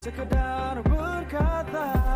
sekedar berkata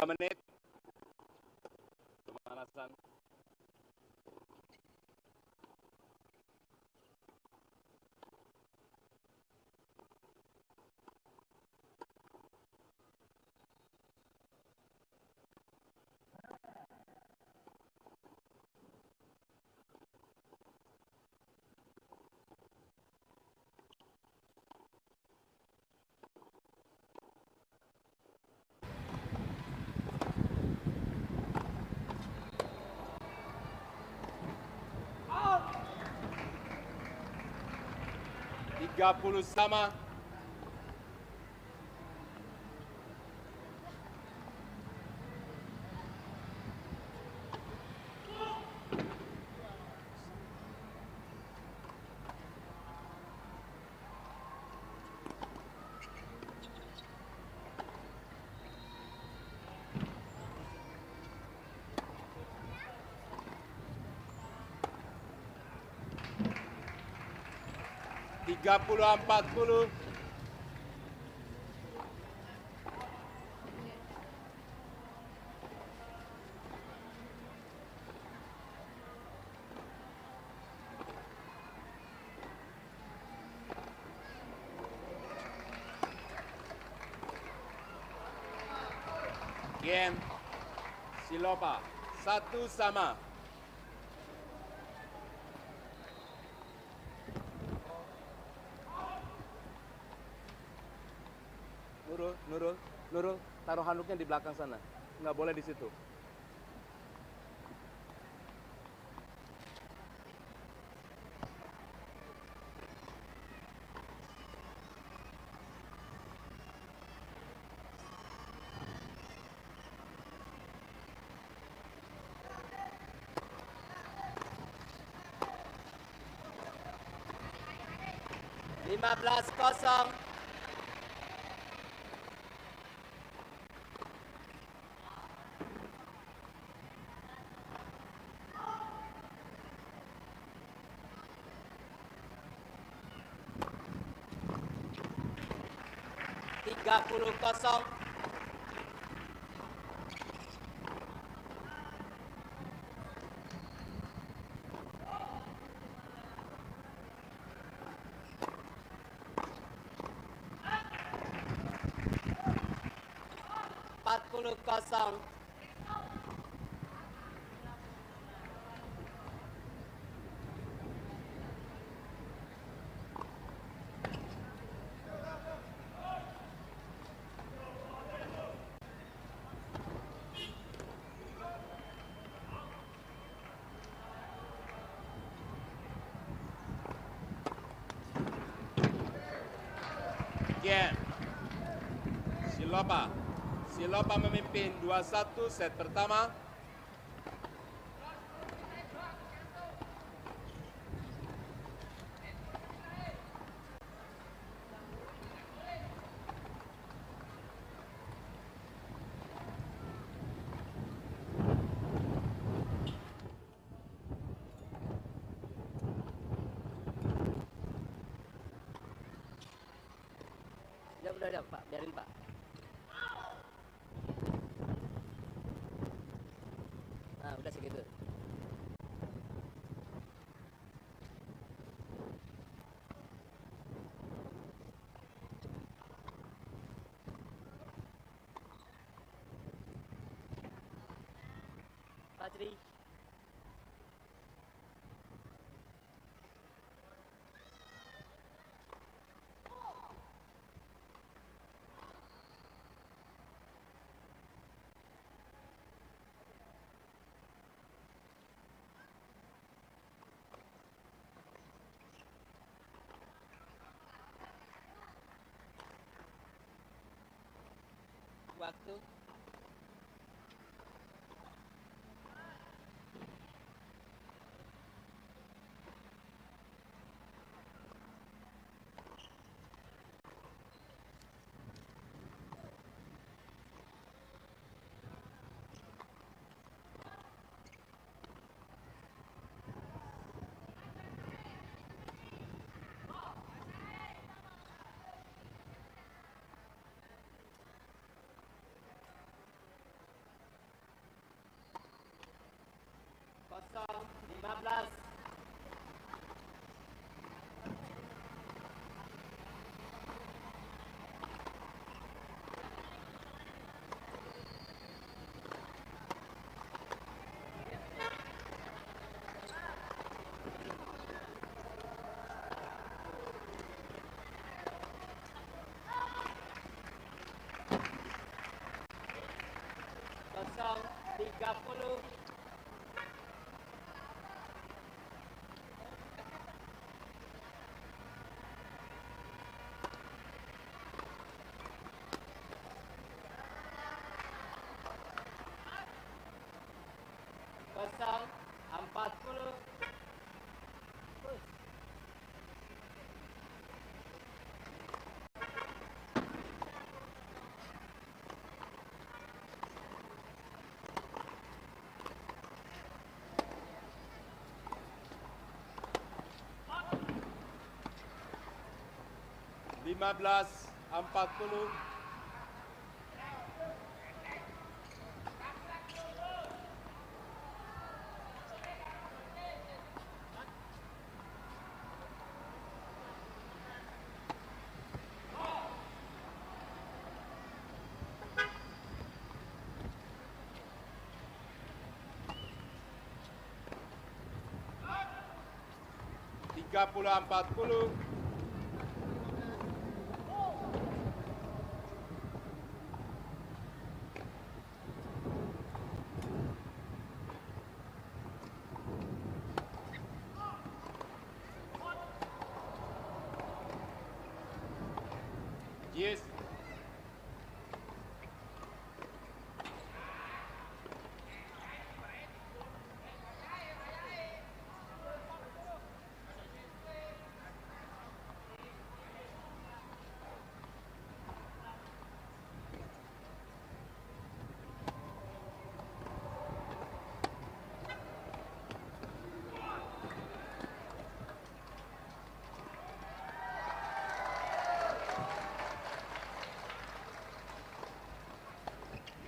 menit pemanasan. Tiga puluh sama. Tiga puluh 40. Game Silopa 1 sama. Nurul, taruh handuknya di belakang sana. Nggak boleh di situ. Lima belas kosong. Tiga puluh kosong. Empat puluh kosong. Game Silopa memimpin 2-1 set pertama. Udah Pak, biarin Pak. Nah, udah segitu. Pak Tri. Waktu. 15. Kosong 30. Kosong 40. Push. Lima belas 40. Tiga puluh 40. Yes.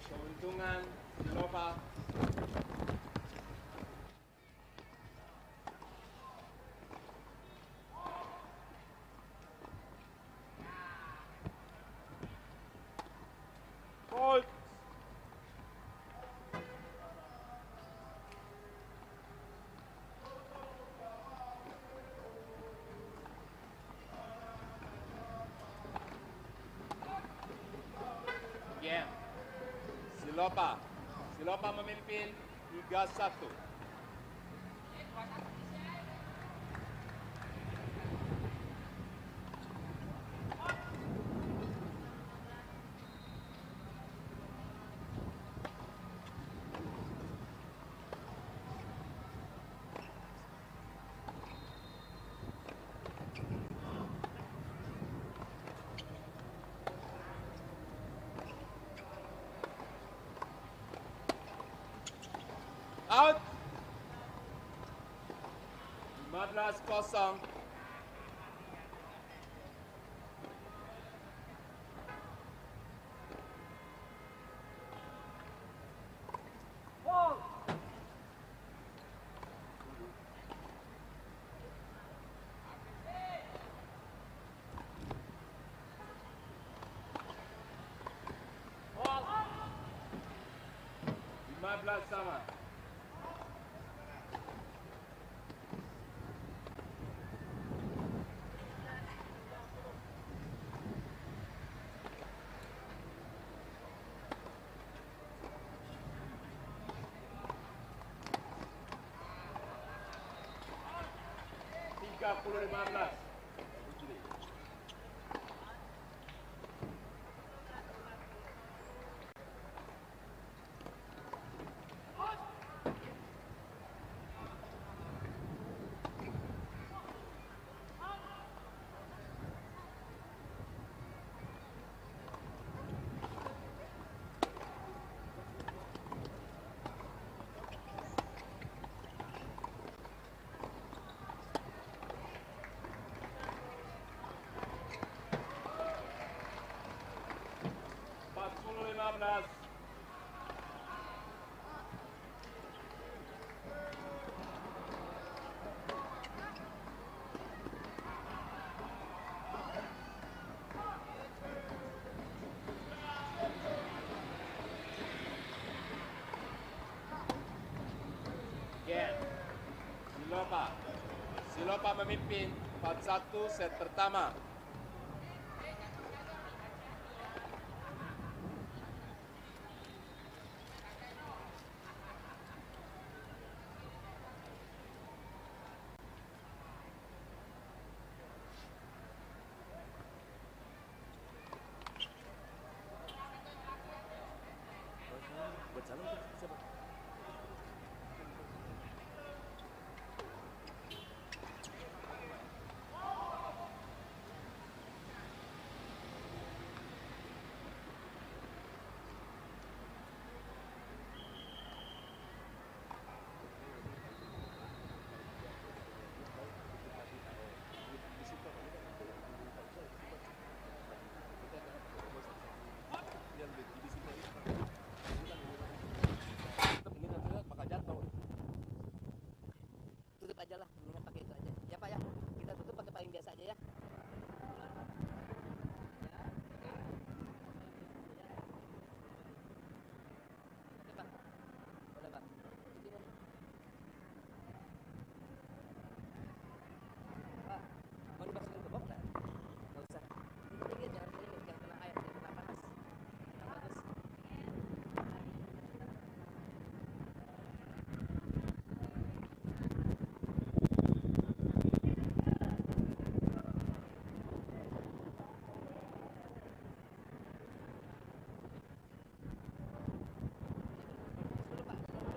Keuntungan Silova. Hold. Game. Silova memimpin 3-1. Out. 15-0. Sama. Tiga puluh 15. memimpin 4-1 set pertama. Tutup aja lah, mendingan pakai itu aja. Ya Pak ya, kita tutup pakai payung biasa aja ya. Oke Pak, boleh Pak. Begini aja. Pak, mau dimasukin ke box nggak? Nggak usah. Ini dikit, jangan sedikit, jangan kena air, jangan kena panas. Yang bagus. Dulu Pak, dulu Pak.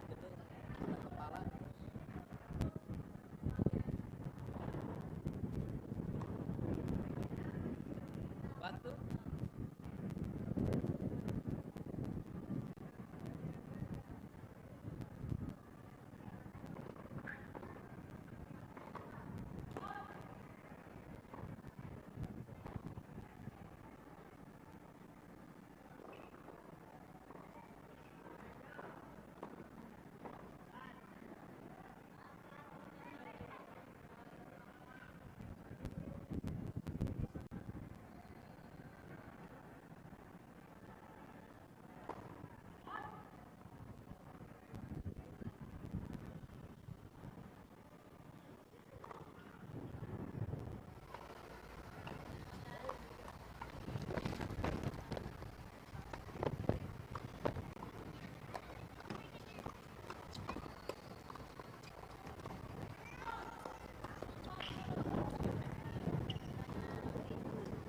Gede, kena kepala. Bantu.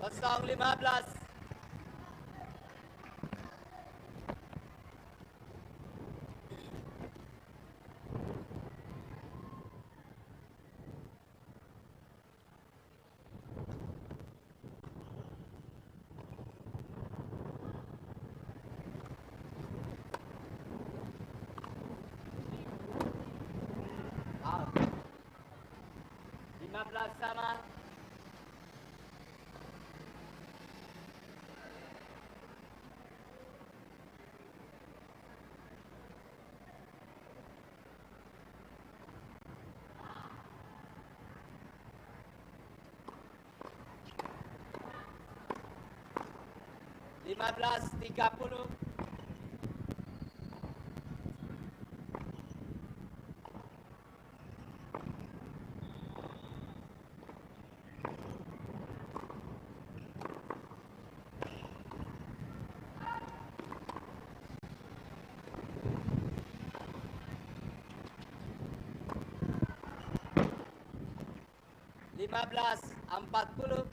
Kosong 15. Out. 15 sama. Lima belas 30. Lima belas 40.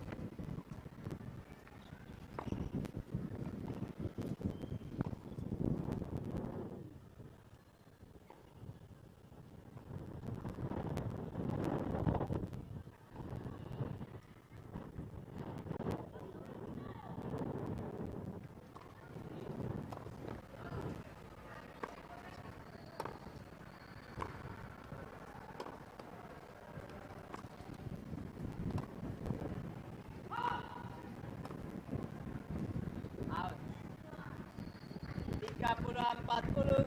Out. 30 40.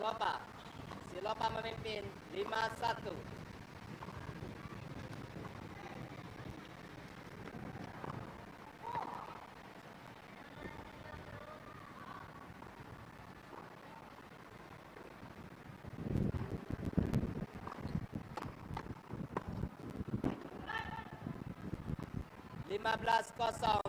Silopa. Silopa memimpin 5-1. Lima belas kosong.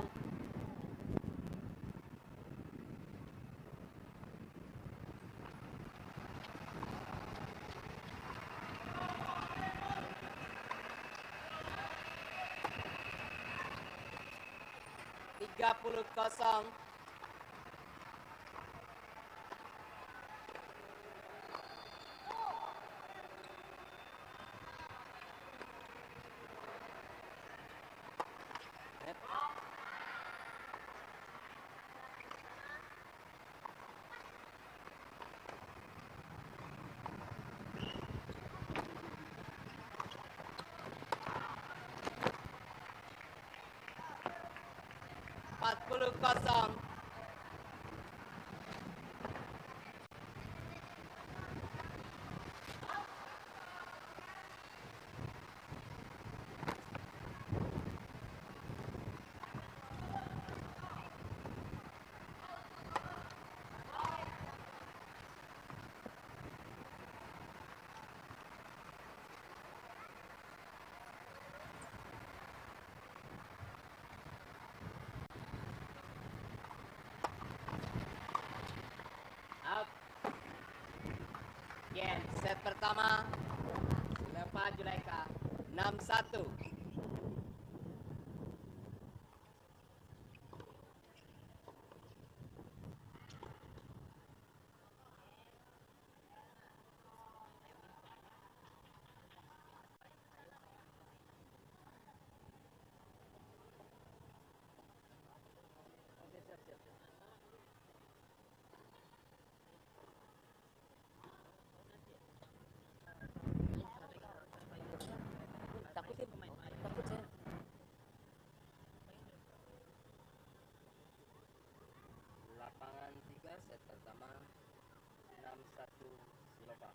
Tiga puluh kosong. Empat puluh kosong. Out. Set pertama. Silapa Juleka 6-1. Takut saya. Lapangan 3 set pertama 6-1 Silopa.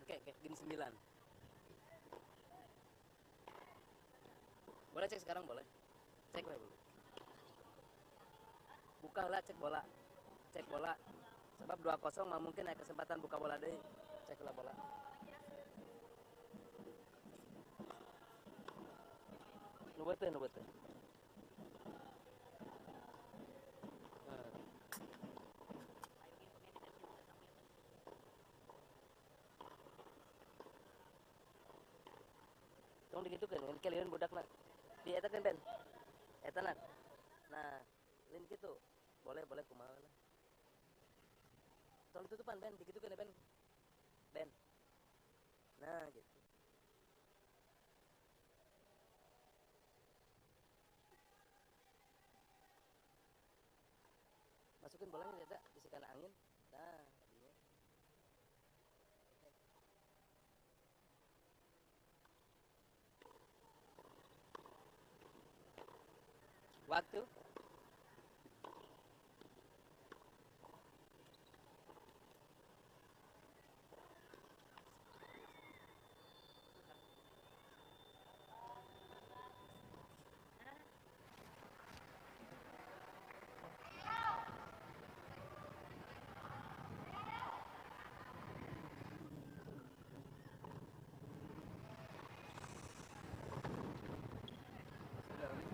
Oke, game 9. Boleh cek sekarang, boleh? Cek boleh dulu. Buka lah, cek bola. Cek bola. Sebab 2-0 mah mungkin ada kesempatan buka bola deh. Cek lah bola. Nu beuteun. Tong digitukeun ngan kalian budakna. Di eta kan Ben. Eta nah. Nah, lain gitu. Boleh kumaha lah. Tong ditutupan Ben, digitukeun Ben. Ben. Nah, gitu. Masukin bolanya eta bisikan angin. Nah, dinya. Waktu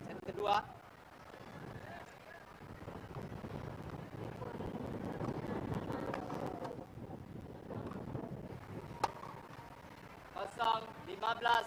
set kedua. Kosong 15.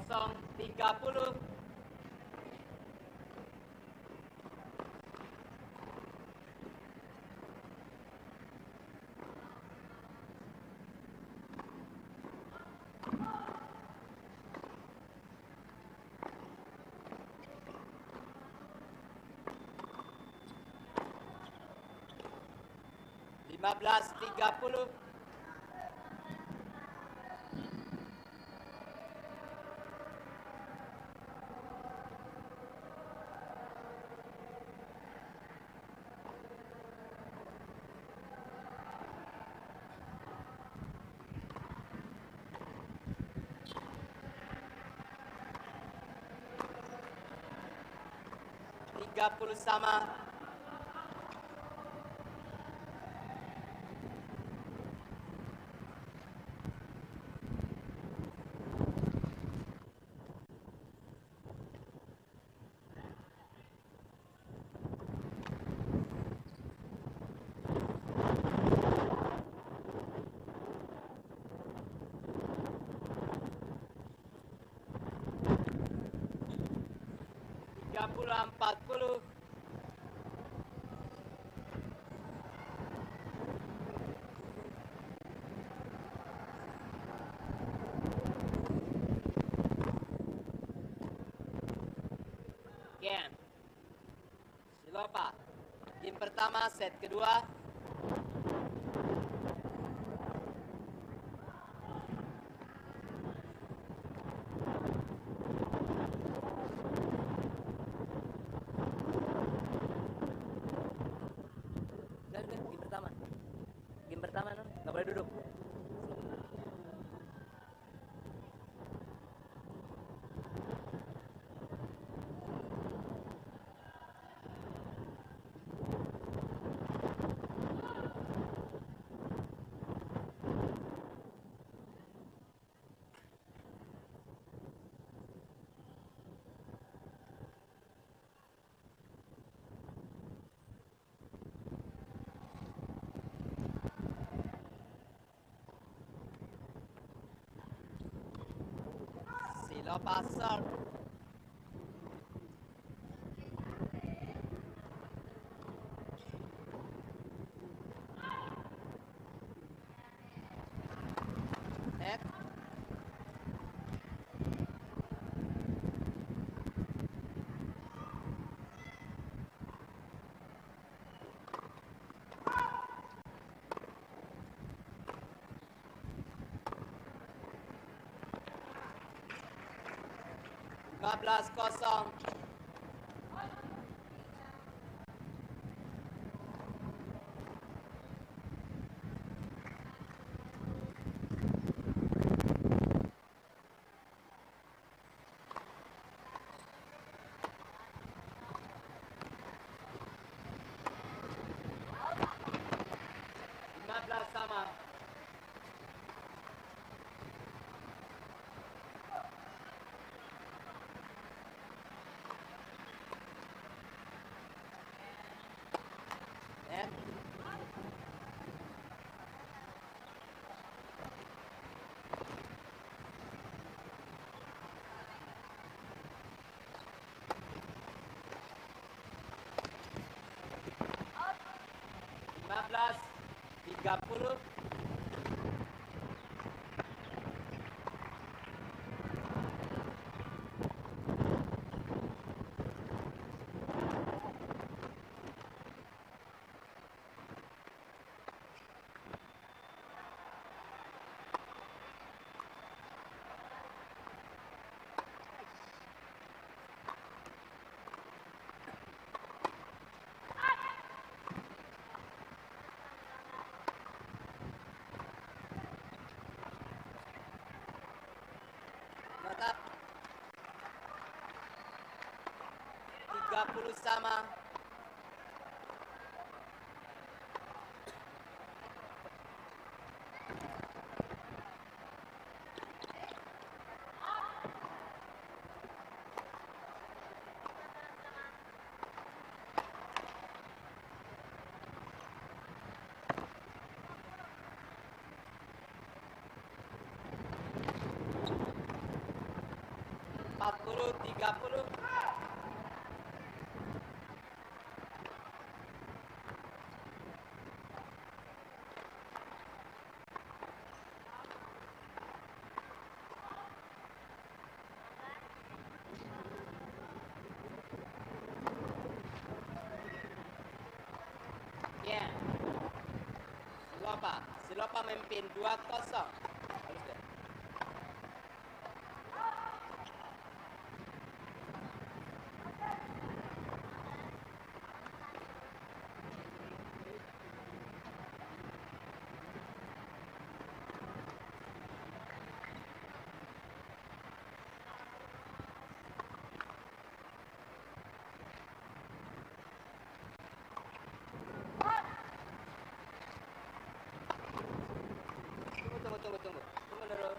0-30. Lima belas 30. Tiga puluh sama. Tiga puluh 40. Game. Silopa. Game pertama, set kedua. Game pertama. Game pertama, non. Nggak boleh duduk. Silopa serve. Net. Lima belas 0. Lima belas sama. Net. Lima belas 30. Mantap. 30 sama. 40-30. Ya. Silopa memimpin 2-0. Halus deh. Tunggu. Tunggu dulu.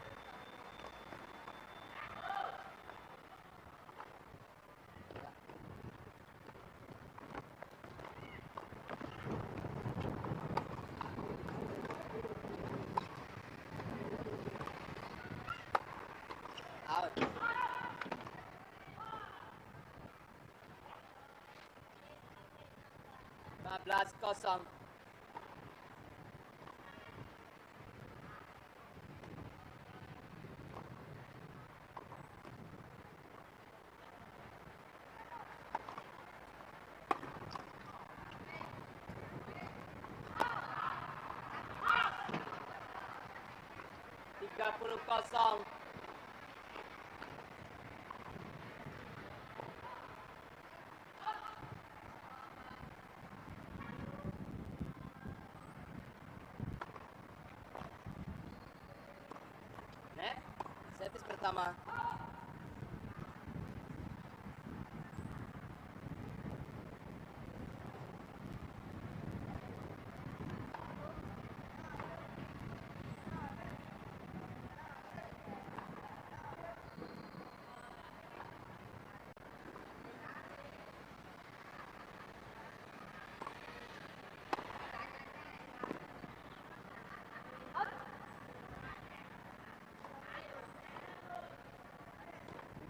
Out. Belas kosong. Tiga puluh kosong. Servis pertama.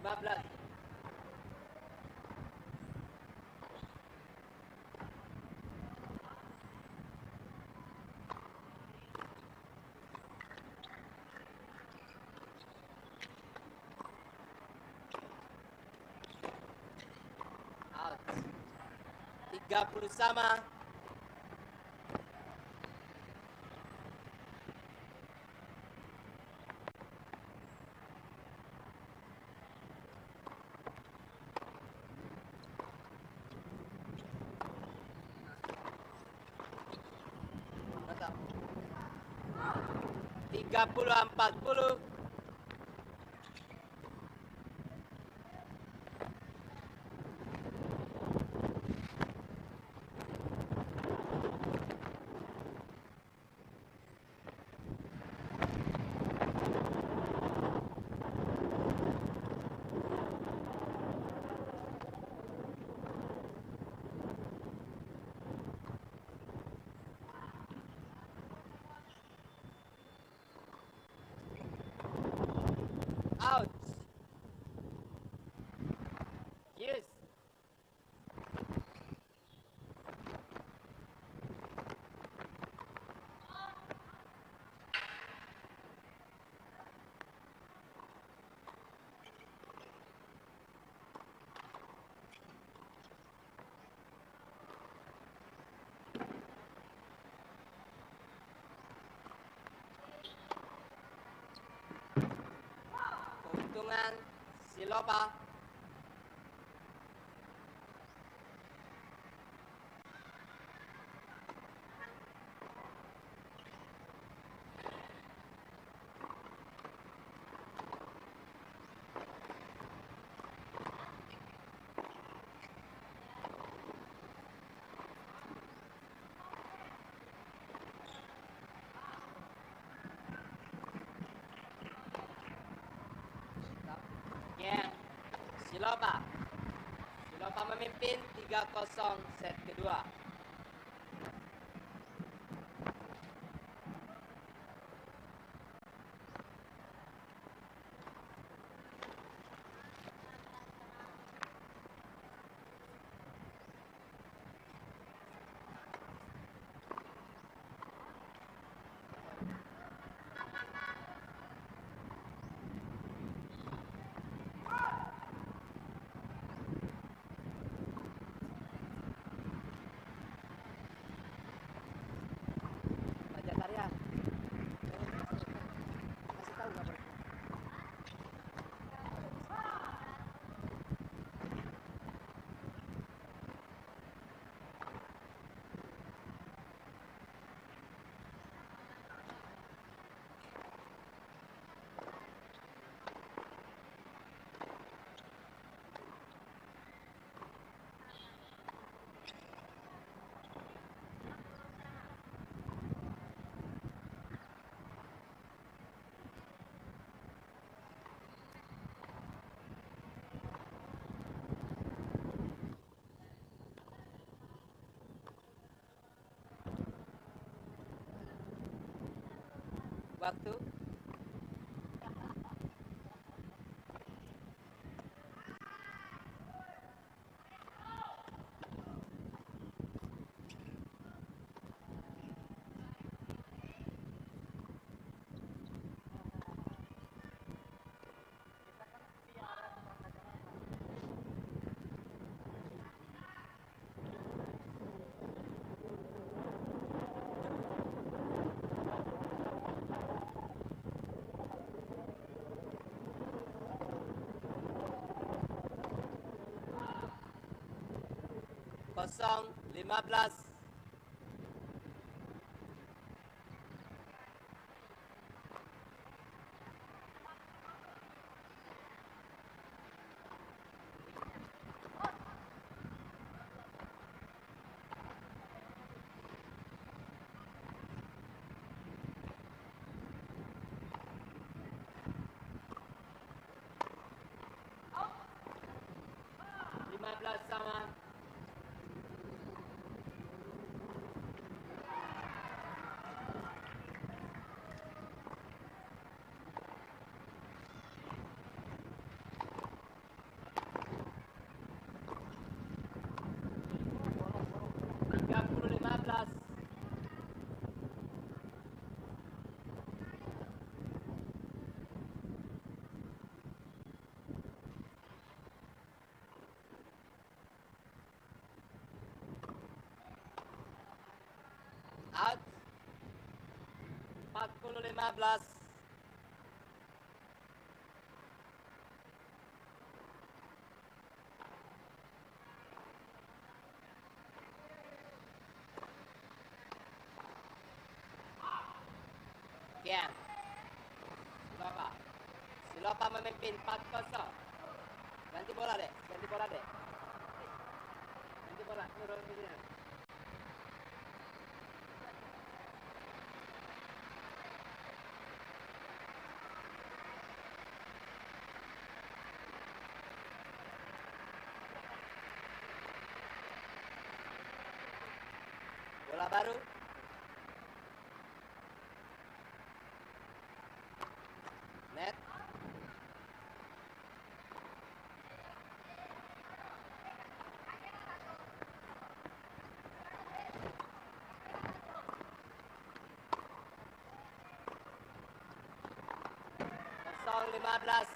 Bablas. Out. 30 sama. Mantap. 30-40. Out. Yes. Keuntungan Silopa. Ya. Silopa memimpin 3-0 set kedua. waktu. Kosong 15. Sama. Out 40-15. Kian Silopa memimpin 4-0. Ganti bola deh. Ganti bola, turun ke sini. Bola baru. Net. Kosong 15.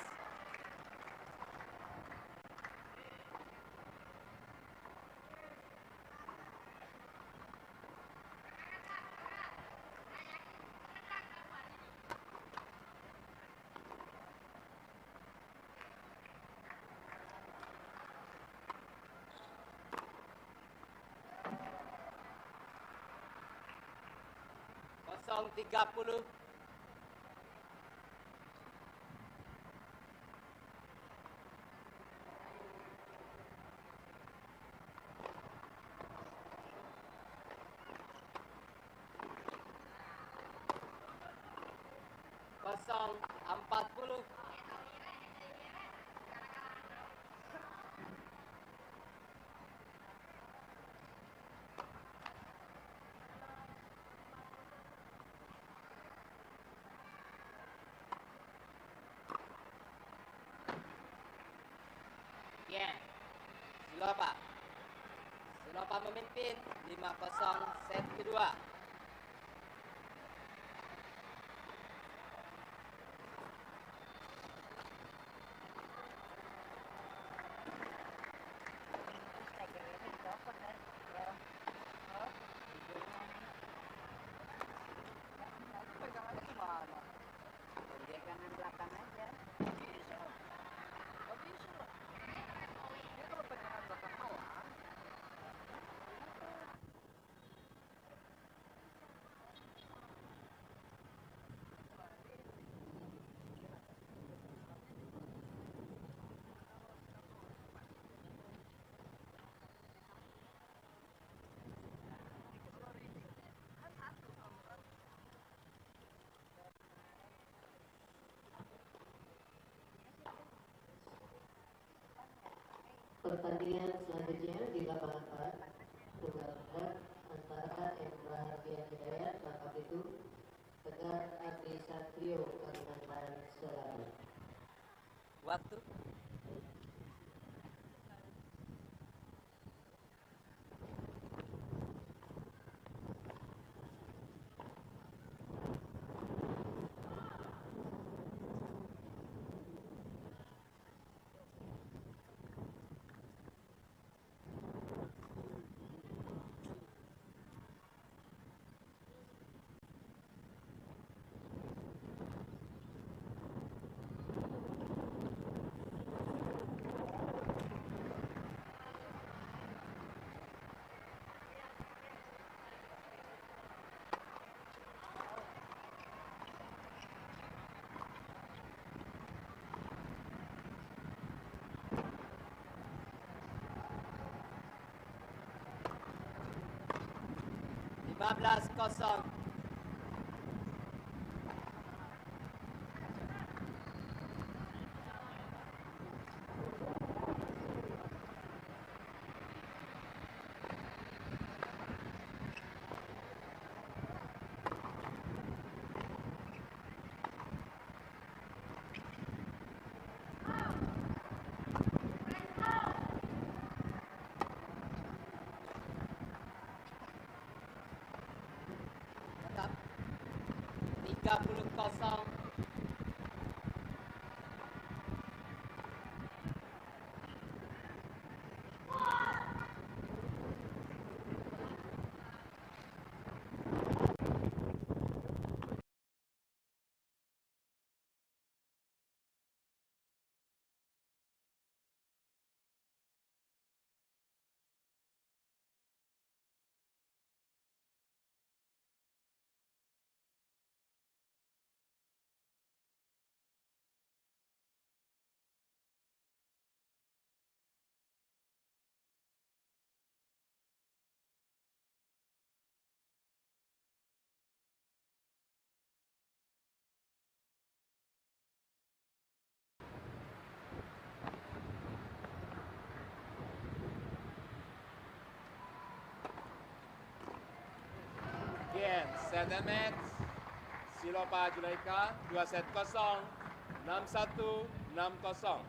Kosong 30. Kosong 40. Kian Silopa memimpin 5-0 set kedua. Pertandingan selanjutnya di lapangan 4 tunggal berat antara Endra Hardian Hidayat, Langkap itu Tegar Adi Satrio, Kalimantan Selatan. Waktu. Lima belas kosong. Tetap 30 kosong. Game, set and match. Silopa Julaika, 2 set kosong, 6-1, 6-0.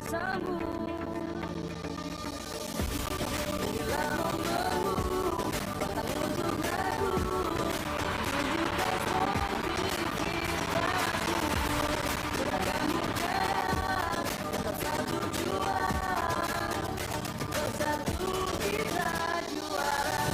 bersamamu. Bila menunggu, bahkan untuk ragu, tunjukkan seperti kita. Beragam budaya, tetap satu jua, bersatu kita juara.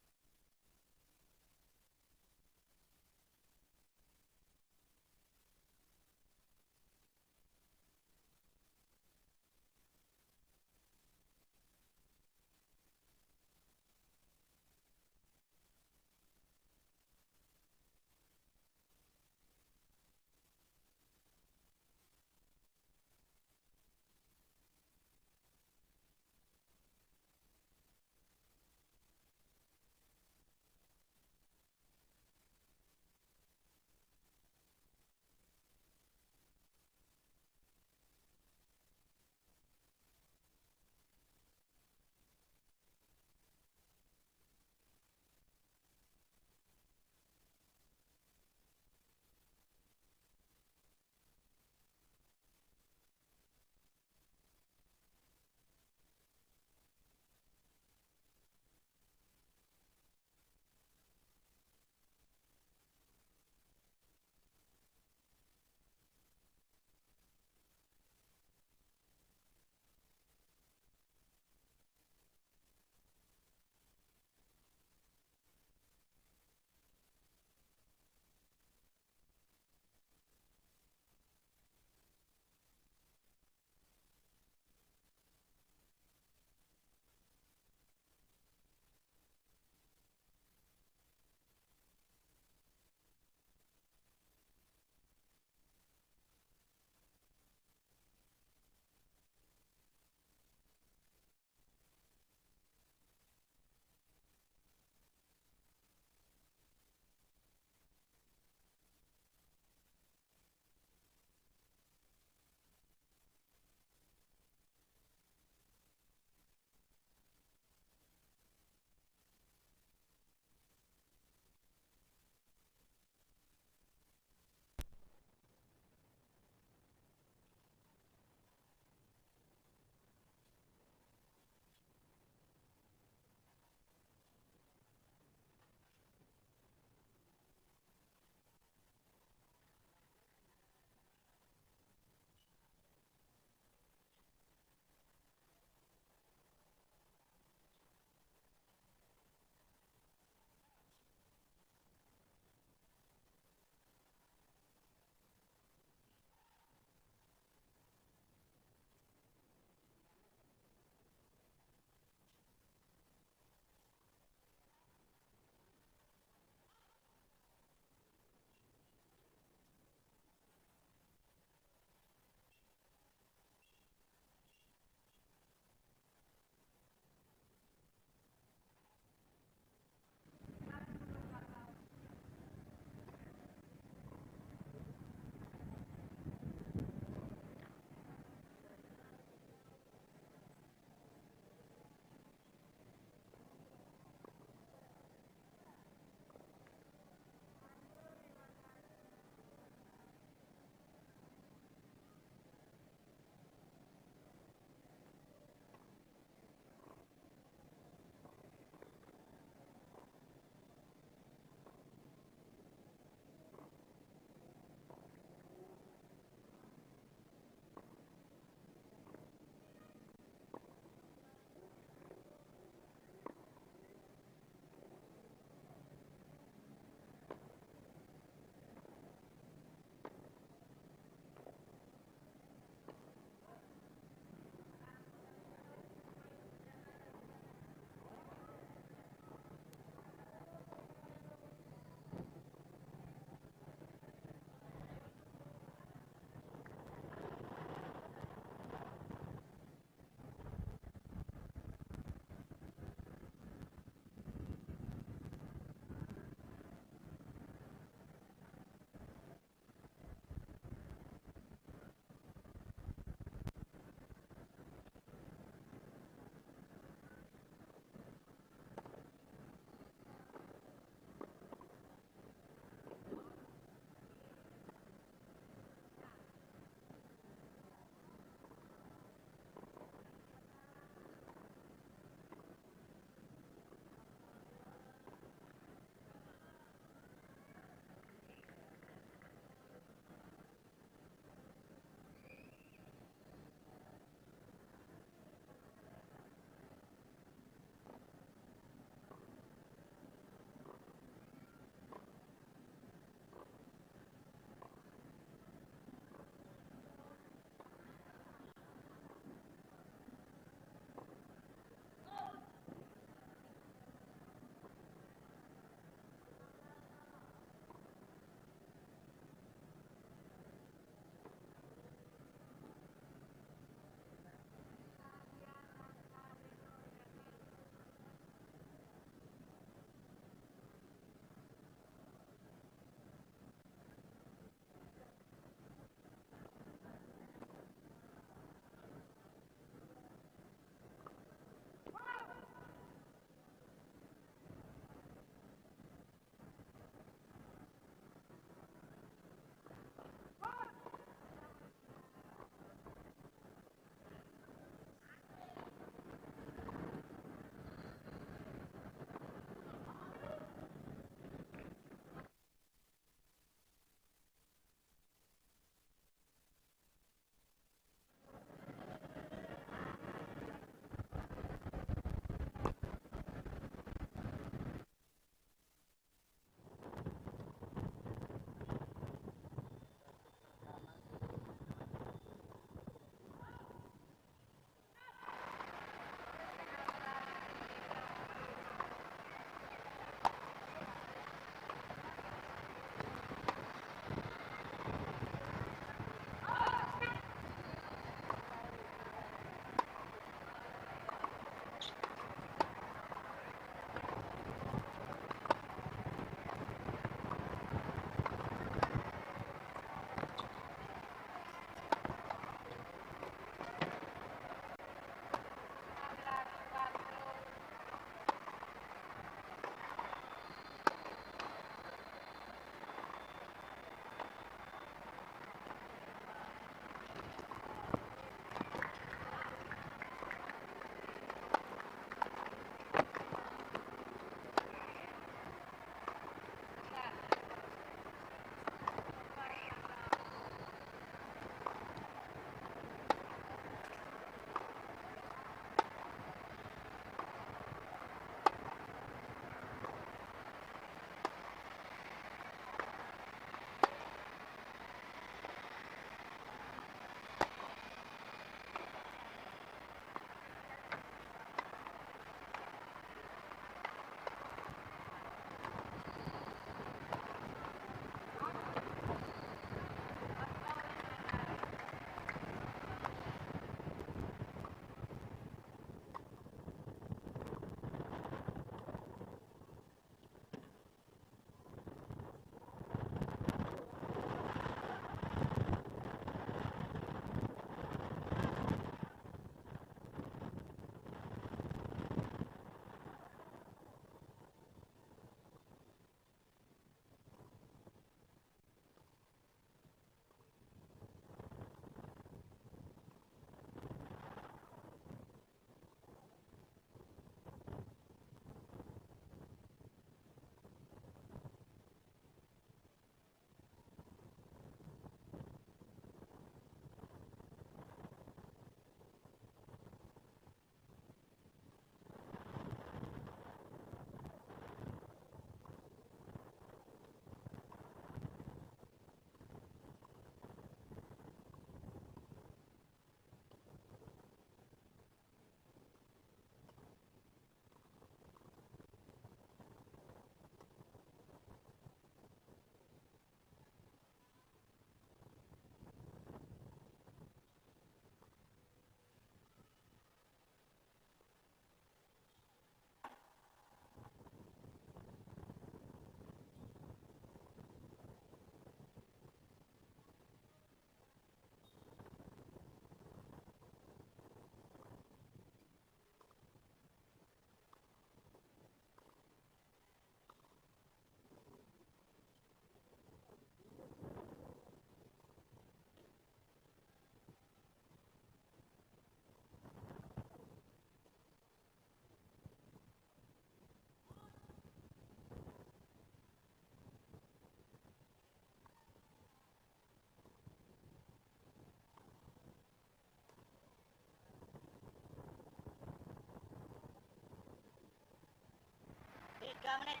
3 menit.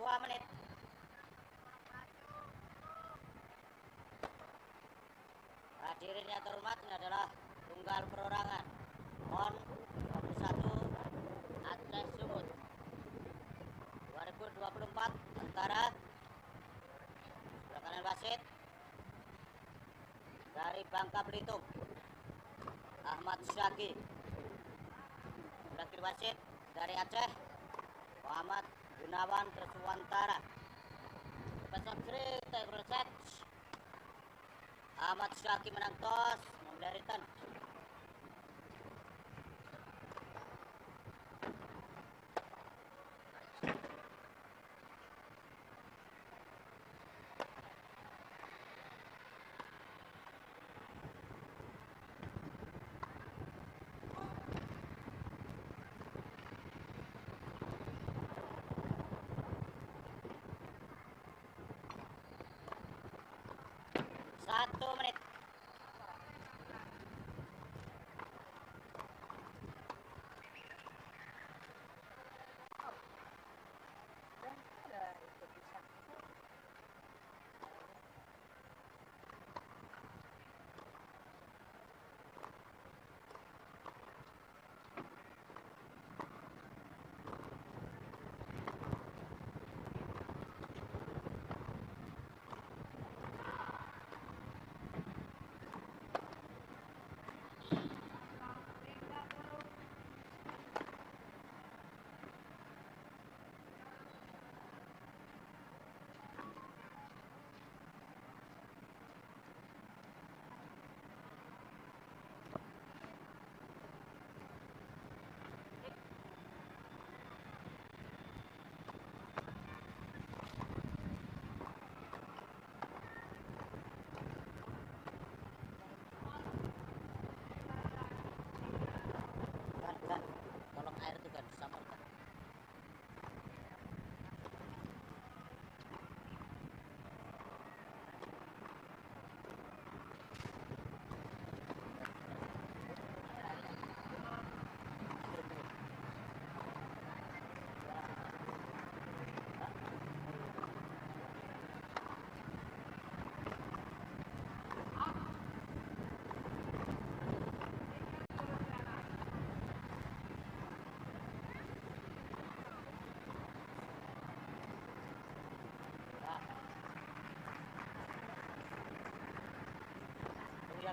Dua menit. Hadirin yang terhormat, ini adalah tunggal perorangan PON 21 Atlet Sumut 2024 antara Surakarta Wasit dari Bangka Belitung Ahmad Syaki, Wakil Wasit dari Aceh Muhammad Gunawan Tersuwantara, Profesor Cerita Research Ahmad Syaki menang tos, memulai return. Satu menit. Kan, tolong air itu kan disamarkan.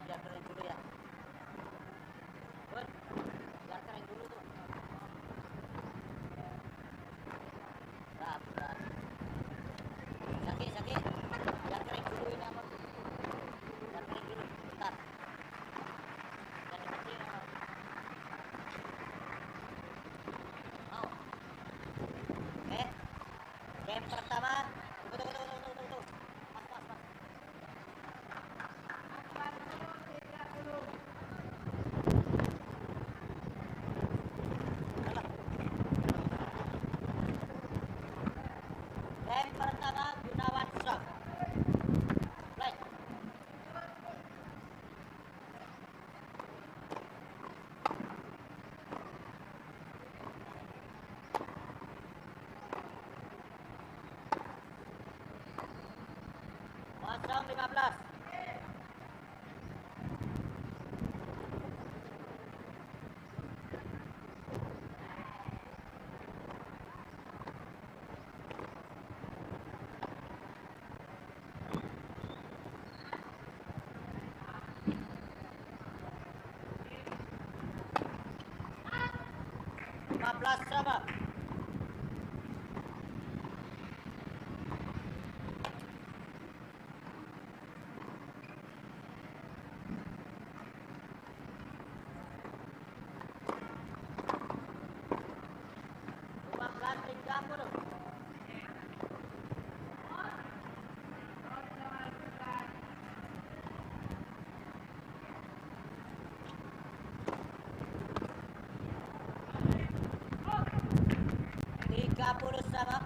Biar kering dulu ya. Bun, biar kering dulu tuh. Berat. Saki, biar kering dulu ini apa? Biar kering dulu, bentar. Jangan dikencing apa? Mau? Oke. Game pertama. Tunggu. Mas. Game pertama Gunawan Sok. Play. Kosong 15. Sama. Belas 30. 30 sama.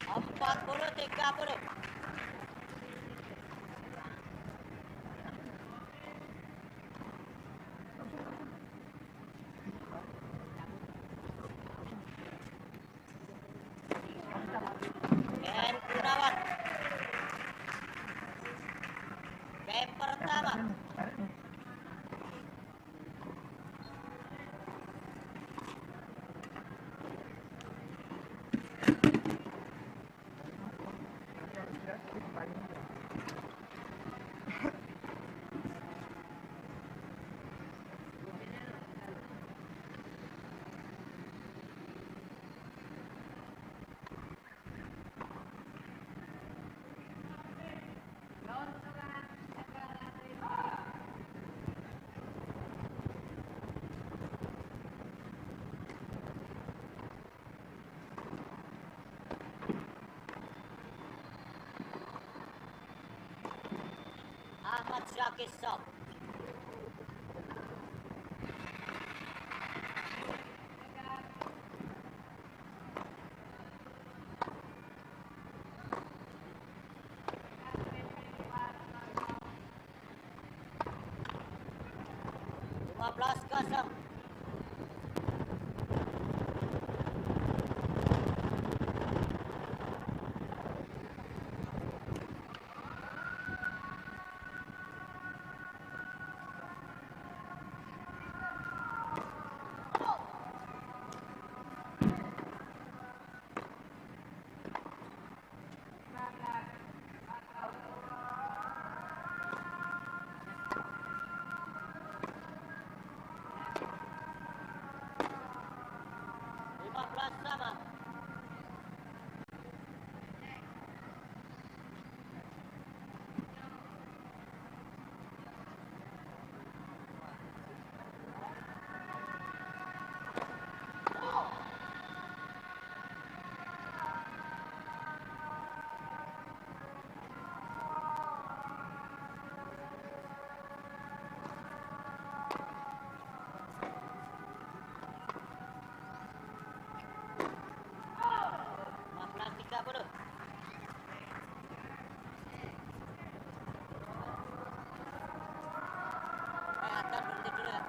Empat puluh 30. Ben Gunawan. Game pertama. Ahmad Syakir Sob. Lima belas kosong. Lima belas sama. Lima belas 30. Atar berhenti dulu ya.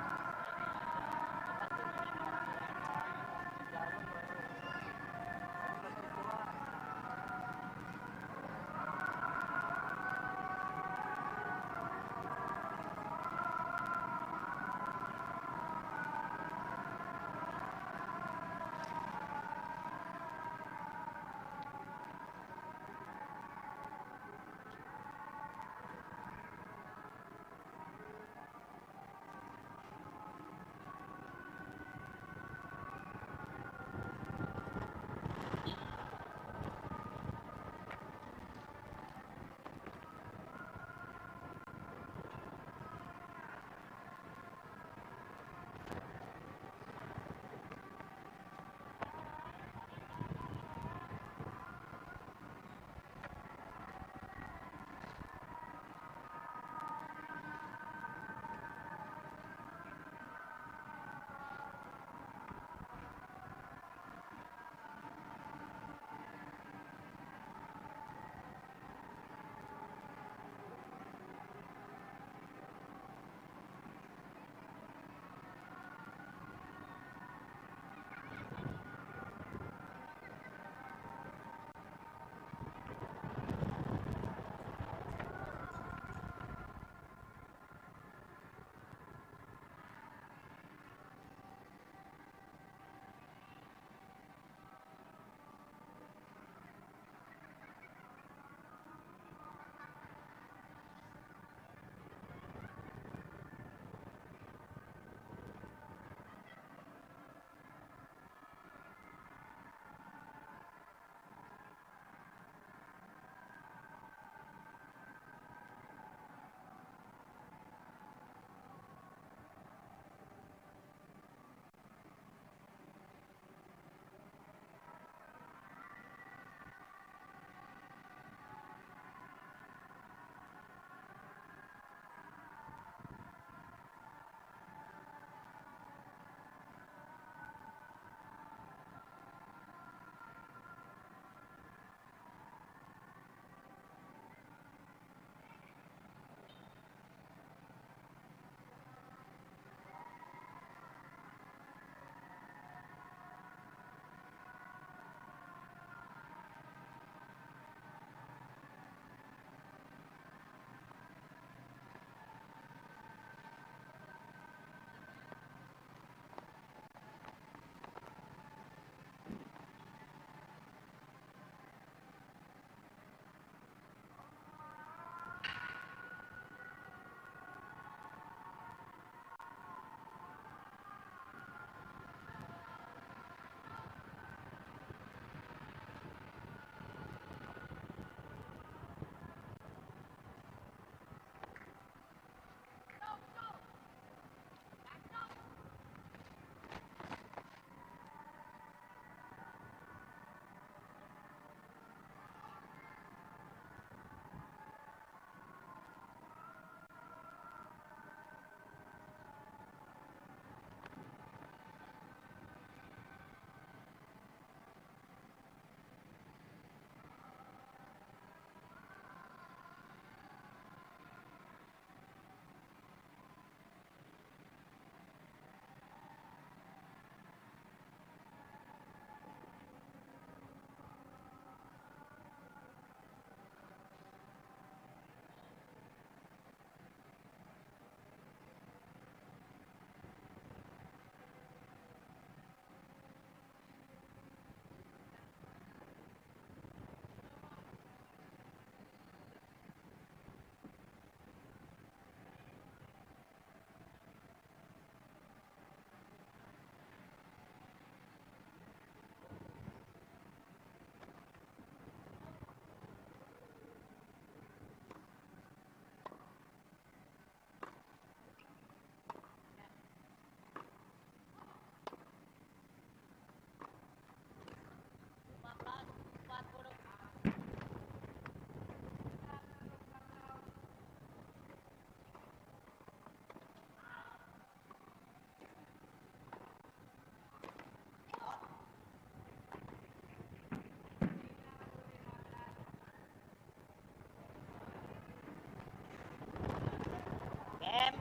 M.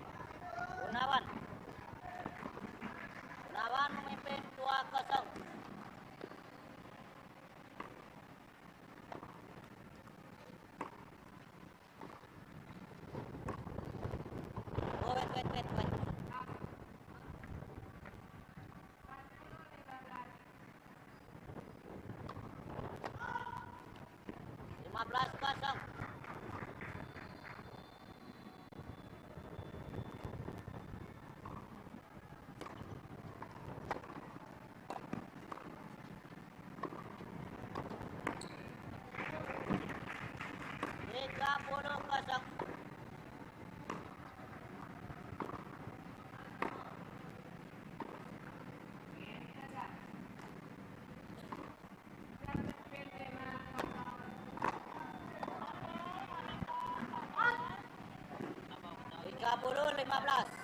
Gunawan. Gunawan memimpin 2-0. Oh, wait. 15-0. Tiga puluh kosong. Tiga puluh 15. Touch.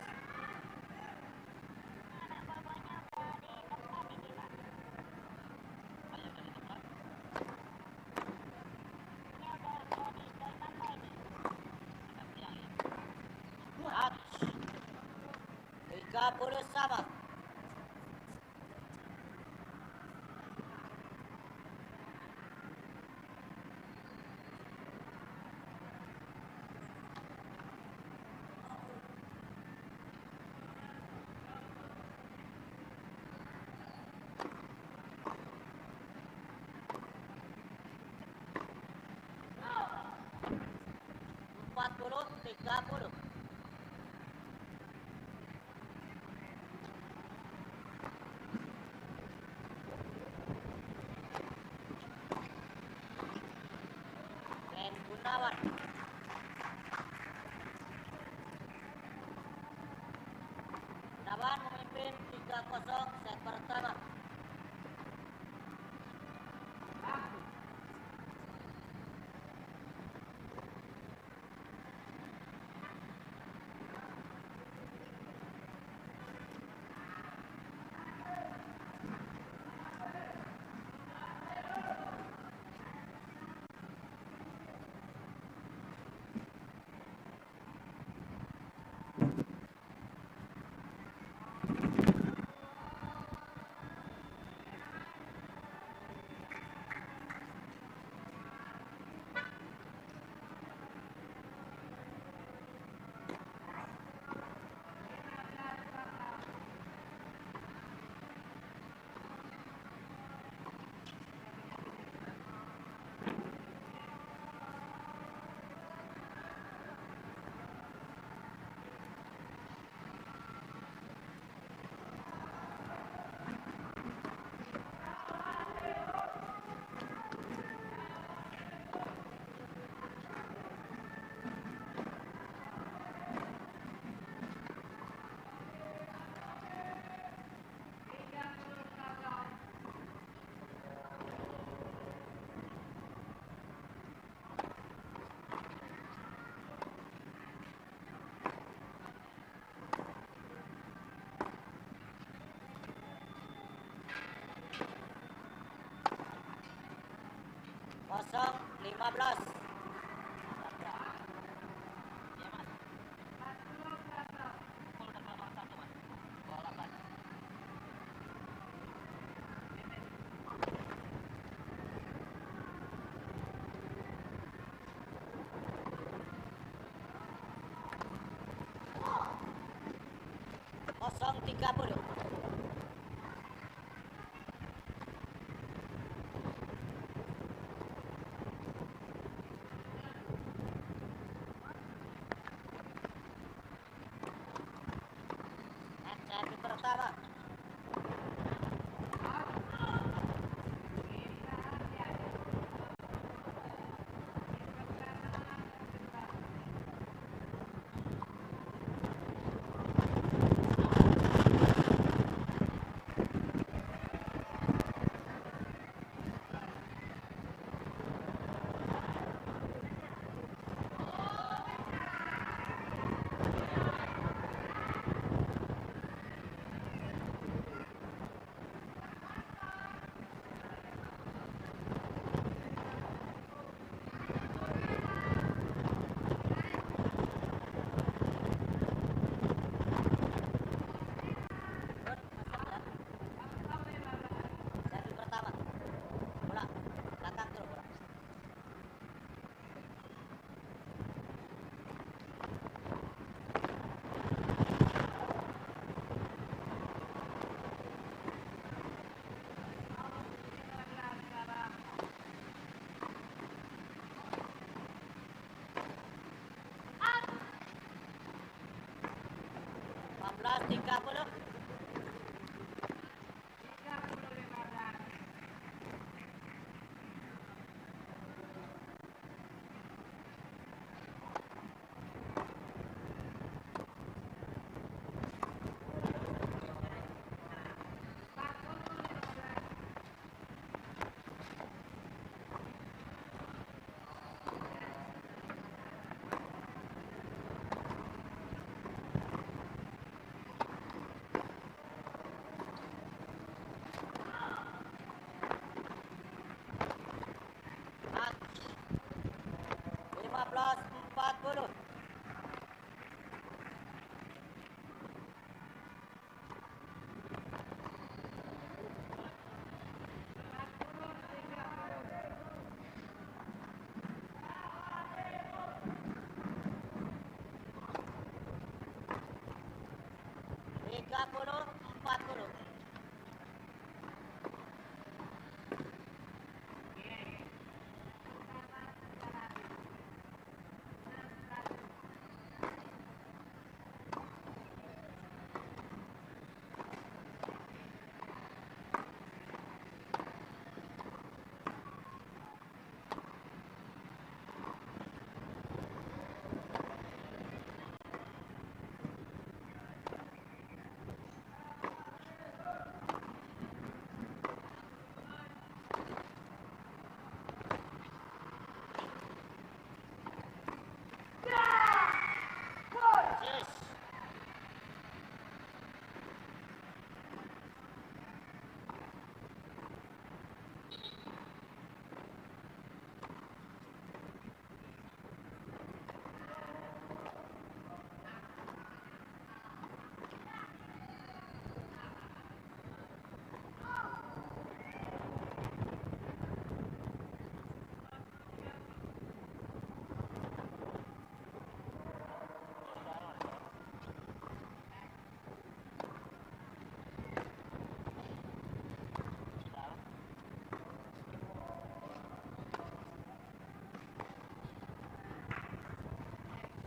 30 sama. Empat puluh 30. Ben Gunawan. Gunawan memimpin 3-0 set pertama. Kosong 15. Kosong 30. Set pertama. 15.30. Match 15.40. Tiga puluh 40. Yes.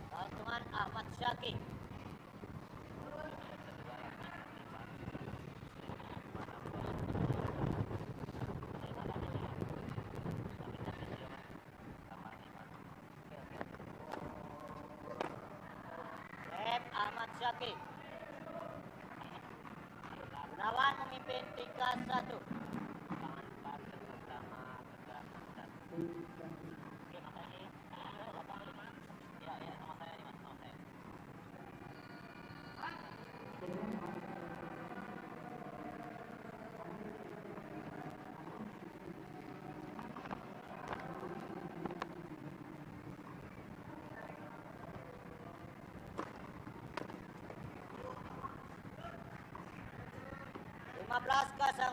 Keuntungan Ahmad Syakir. Rep Ahmad Syakir. Gunawan memimpin 3-1. Lima belas 0.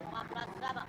Lima belas sama.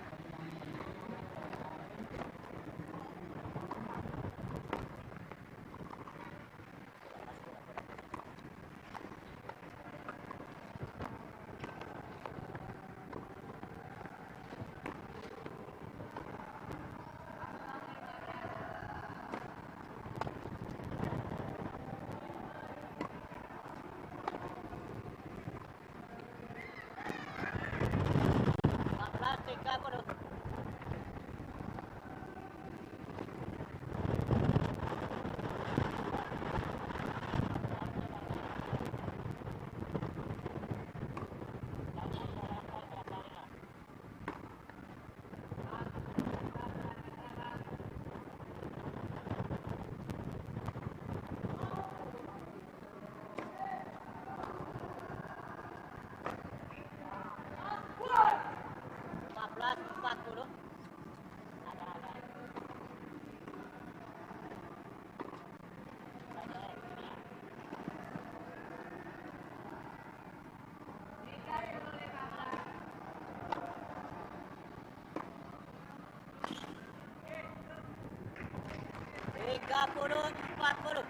Tiga puluh 40.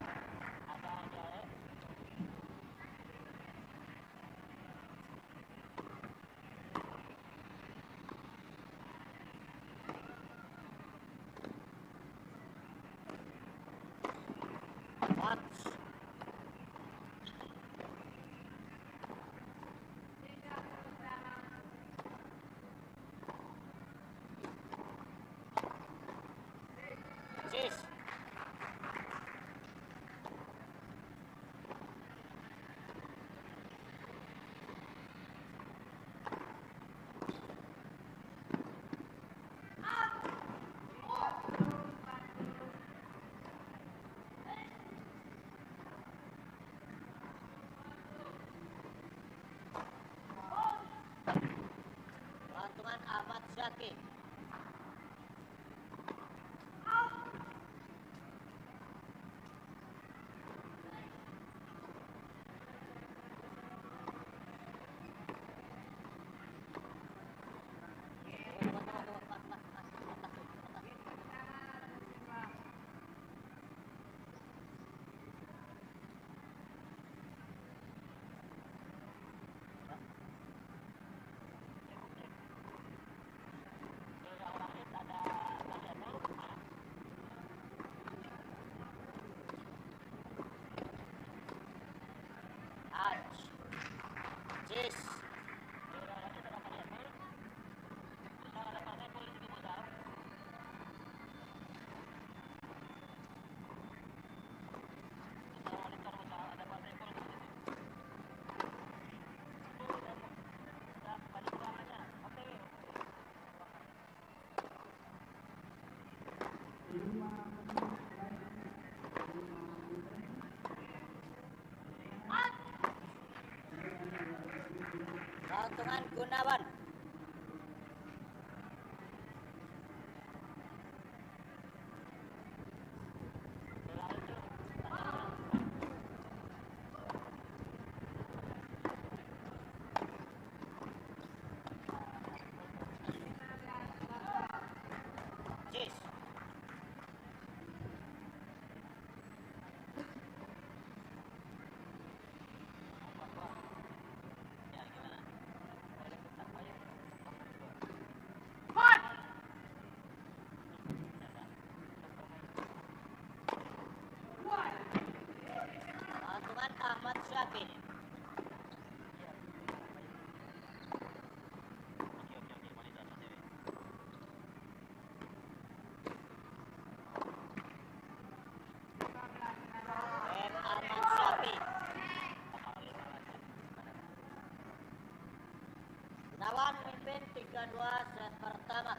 Watch. Sis. Pelantungan Ahmad Syakir. Aj. Sis. Pelantungan Gunawan. Sis. Pelantungan Ahmad Syakir. Ahmad Syakir. Gunawan memimpin 3-2 set pertama.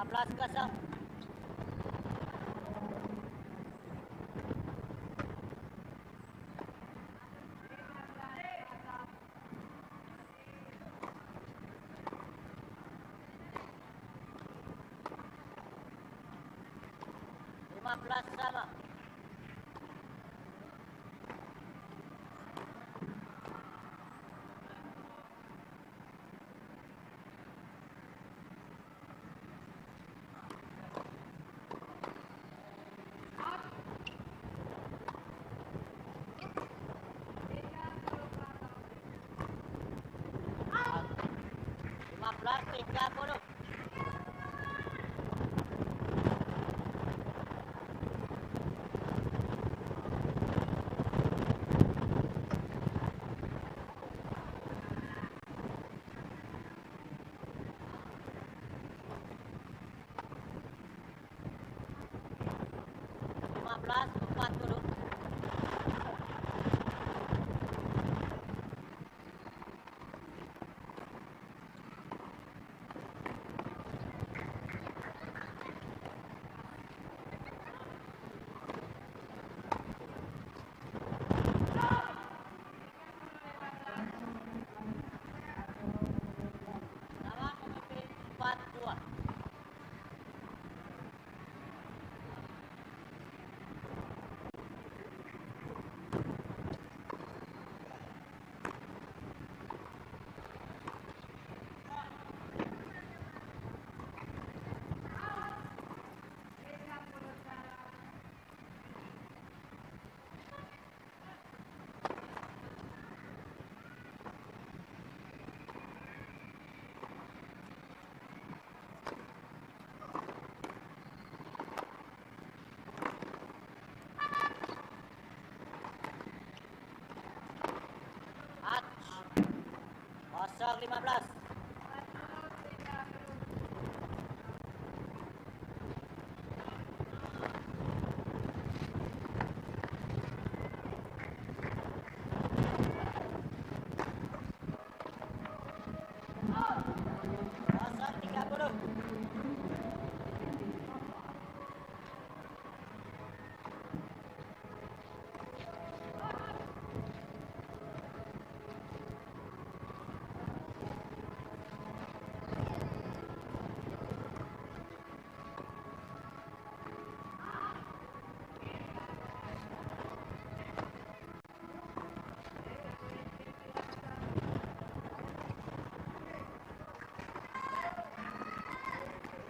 Belas kosong. Lima belas sama. 15.30. Belas 40. Lawan memimpin 4-2. Kosong 15.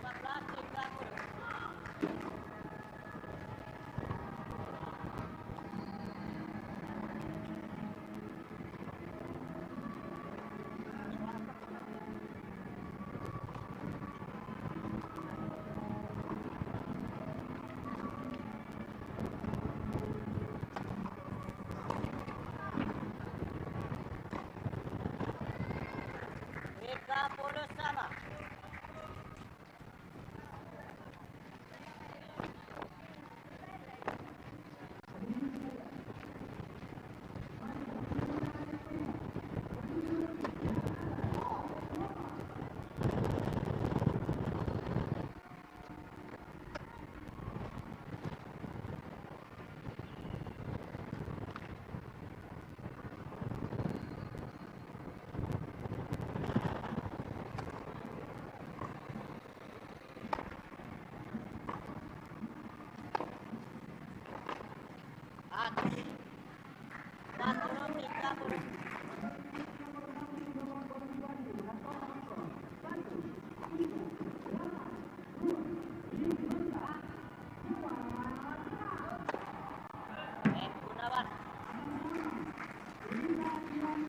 Kosong 30. Sama.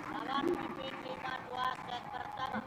Lawan memimpin 5-2 set pertama.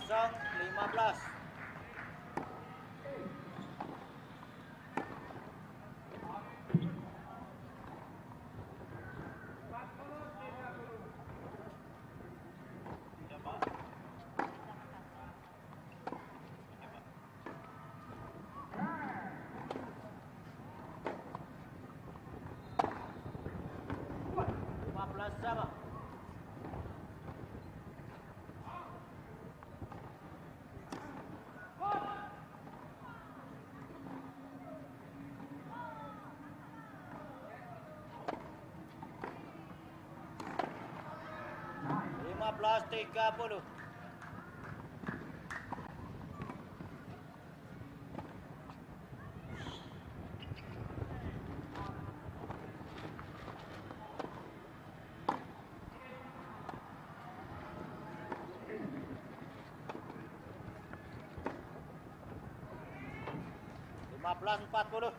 0-15. Sama. Lima belas 30. Lima belas 40.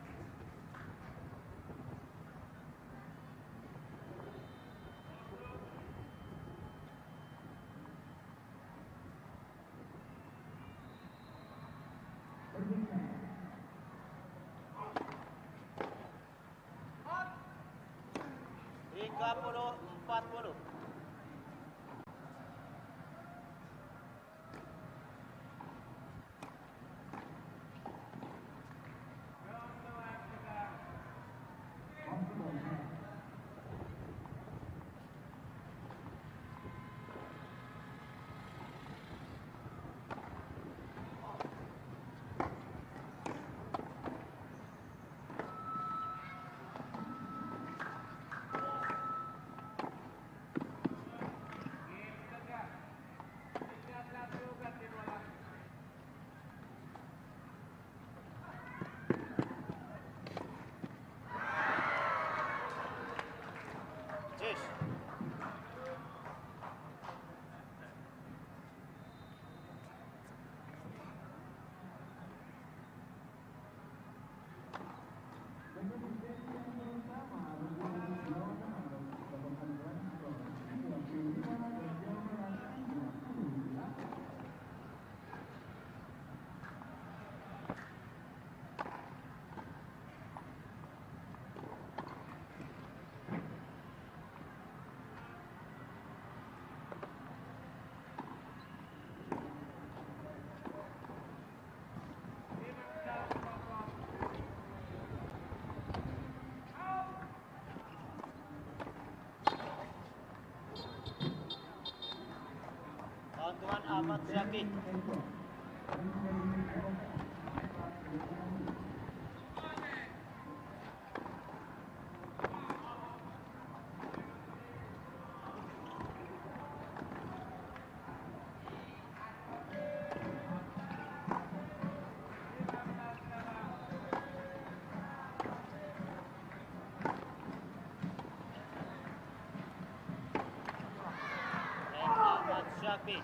Tiga puluh 40. Sis. Tuan Ahmad Zaki. Ahmad Zaki.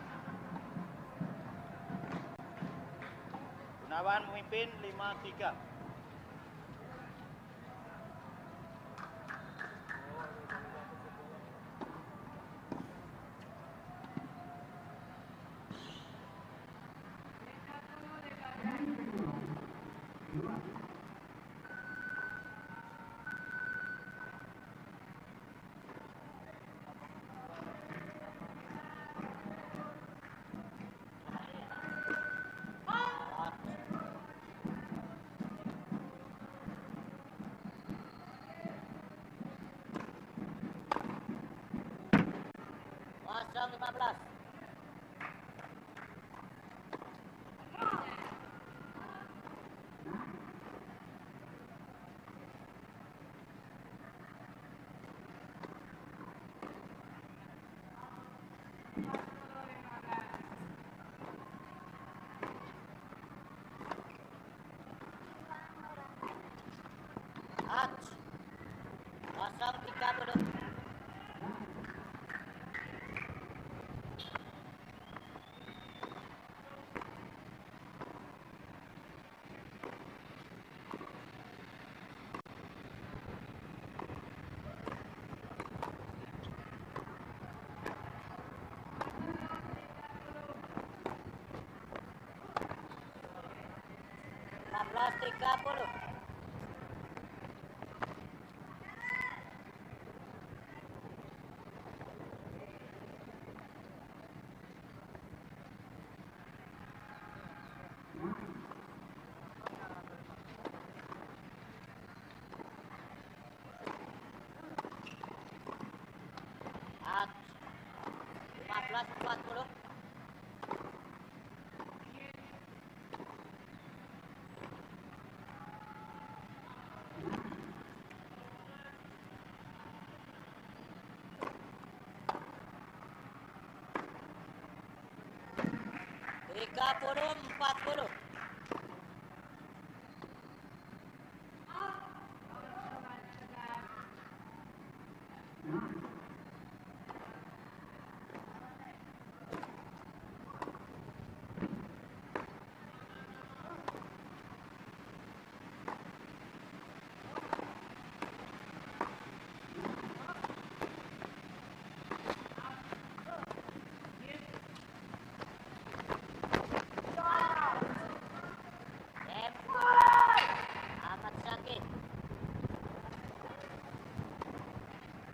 Gunawan memimpin 5-3. Kosong 15. Out. Kosong 30. 15.30. At 15.40. Tiga puluh 40. Ahmad Syakir.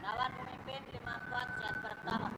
Lawan pemimpin 54 set pertama.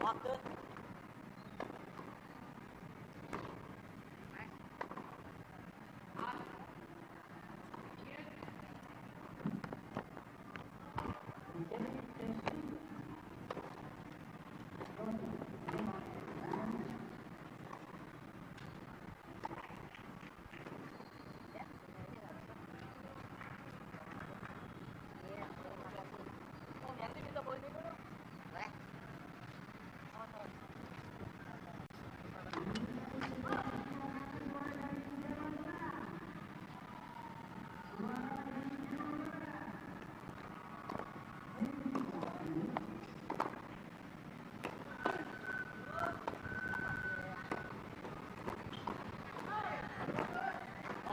Waktu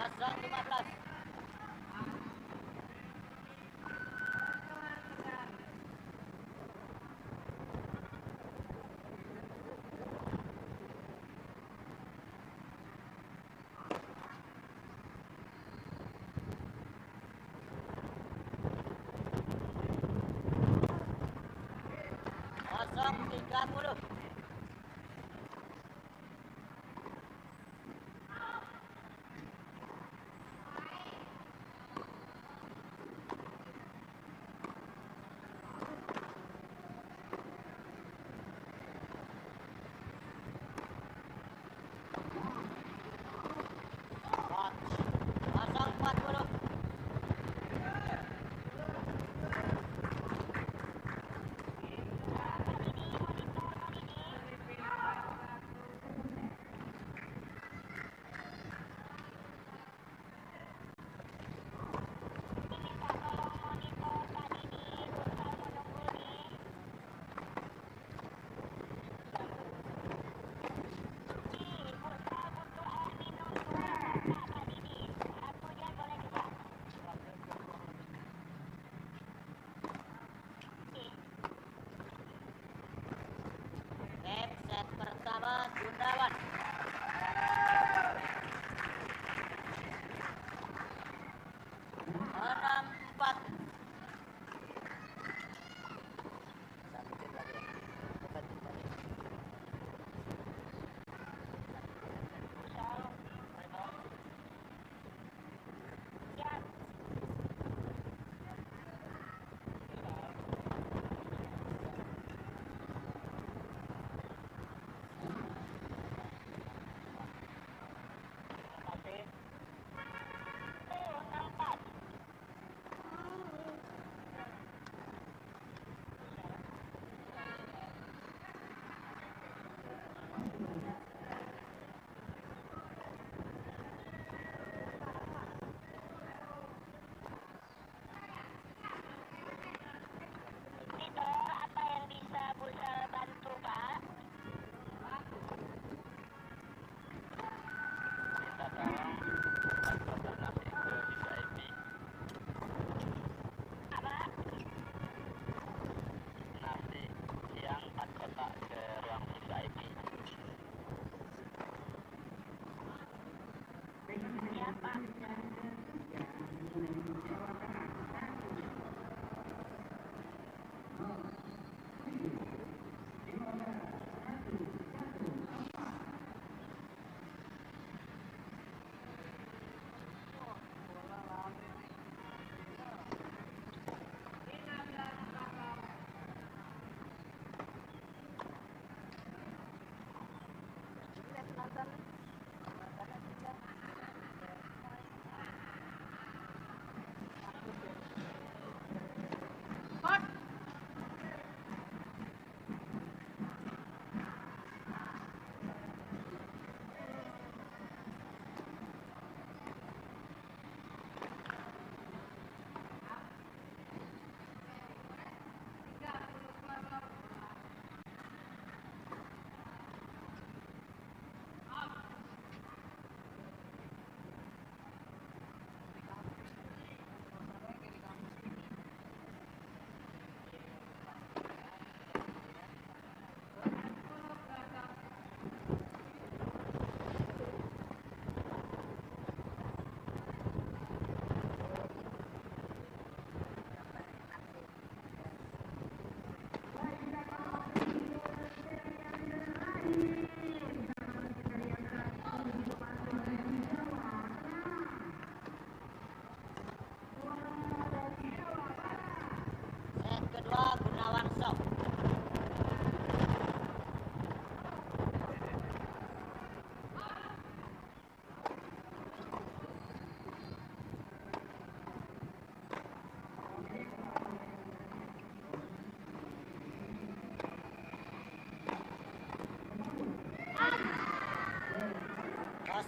kosong 15. Kosong 30. Kosong 40. Set pertama Gunawan. Enam 4. Satu tim lagi ya. Bukan tim lagi.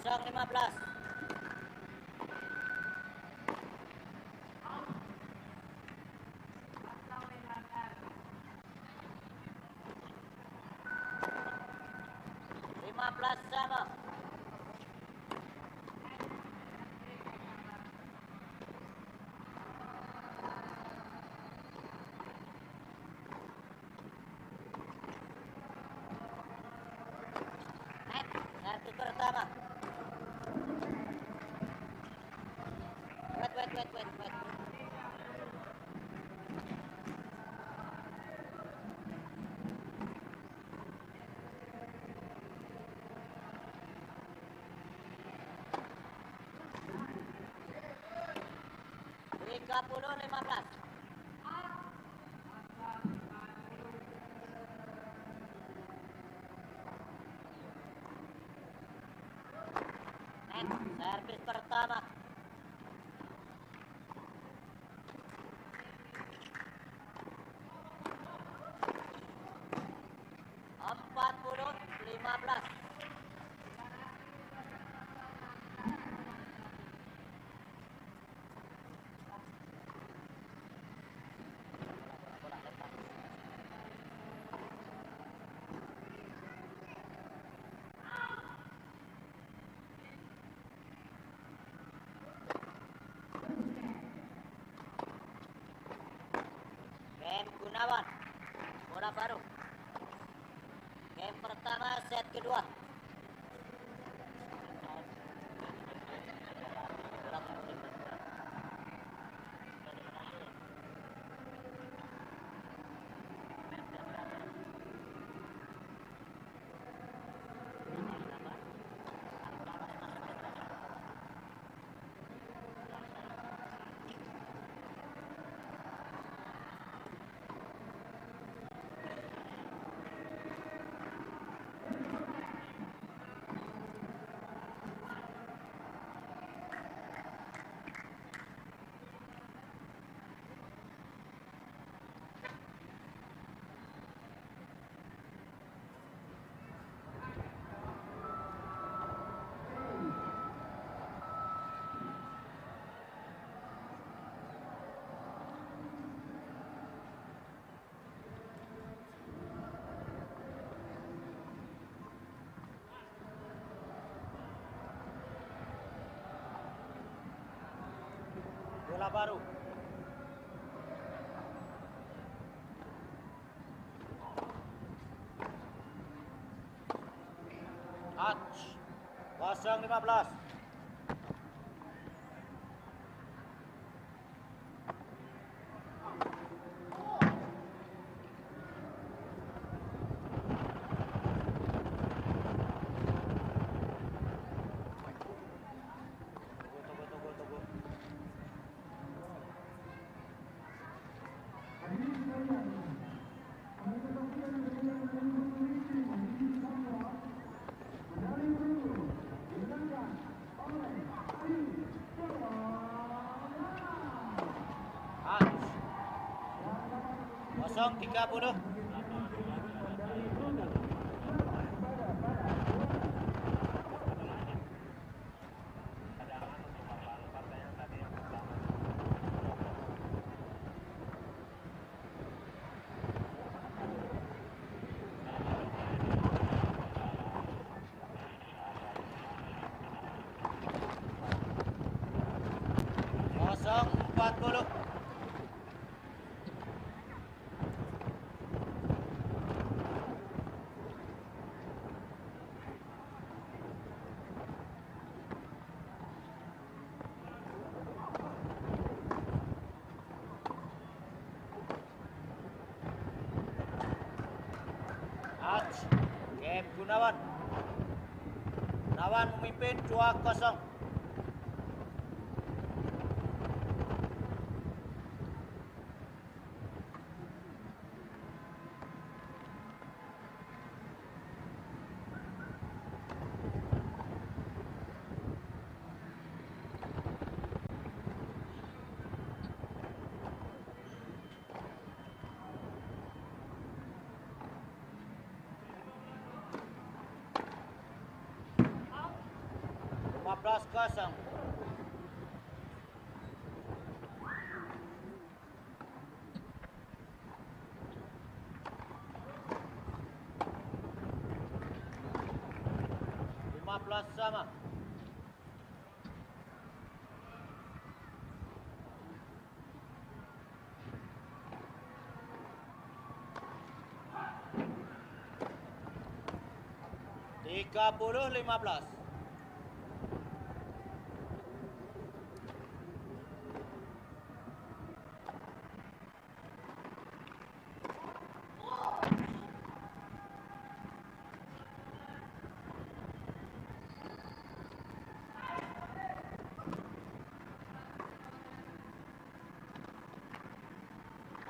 0-15. Lima belas sama. Servis pertama. Wait. Tiga puluh 15. Servis pertama. Empat puluh 15. Game Gunawan, bola baru. Game pertama, set kedua. Bola baru. Touch. 0-15. Tunggu. Touch. 0-30. Kosong 40. Touch. Game Gunawan. Gunawan memimpin 2-0. 15-0. Sama. Tiga puluh 15.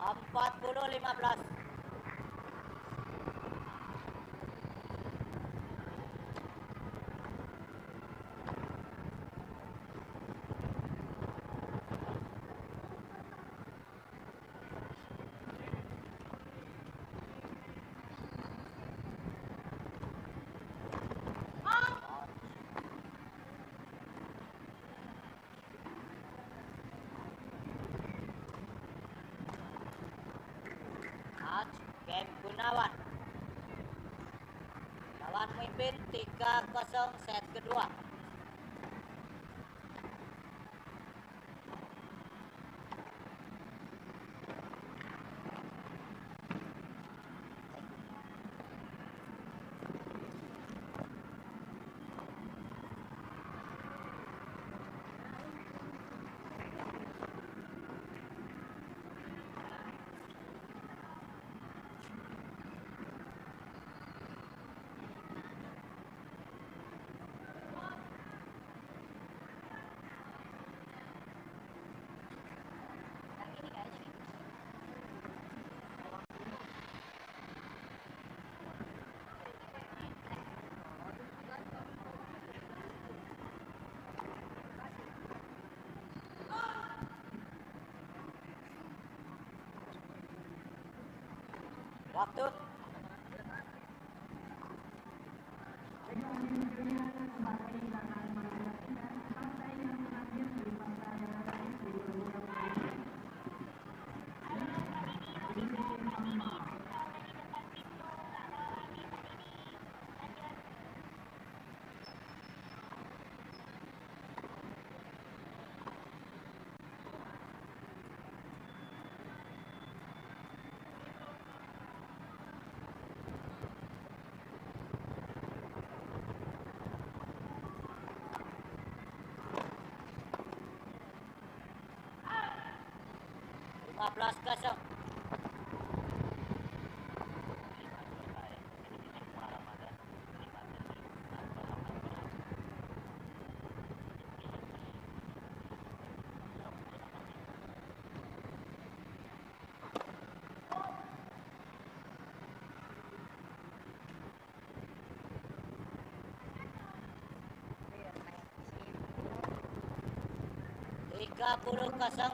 Empat puluh 15. Game Gunawan. Lawan memimpin 3-0 set kedua. Waktu. Lima belas 0. Tiga puluh 0.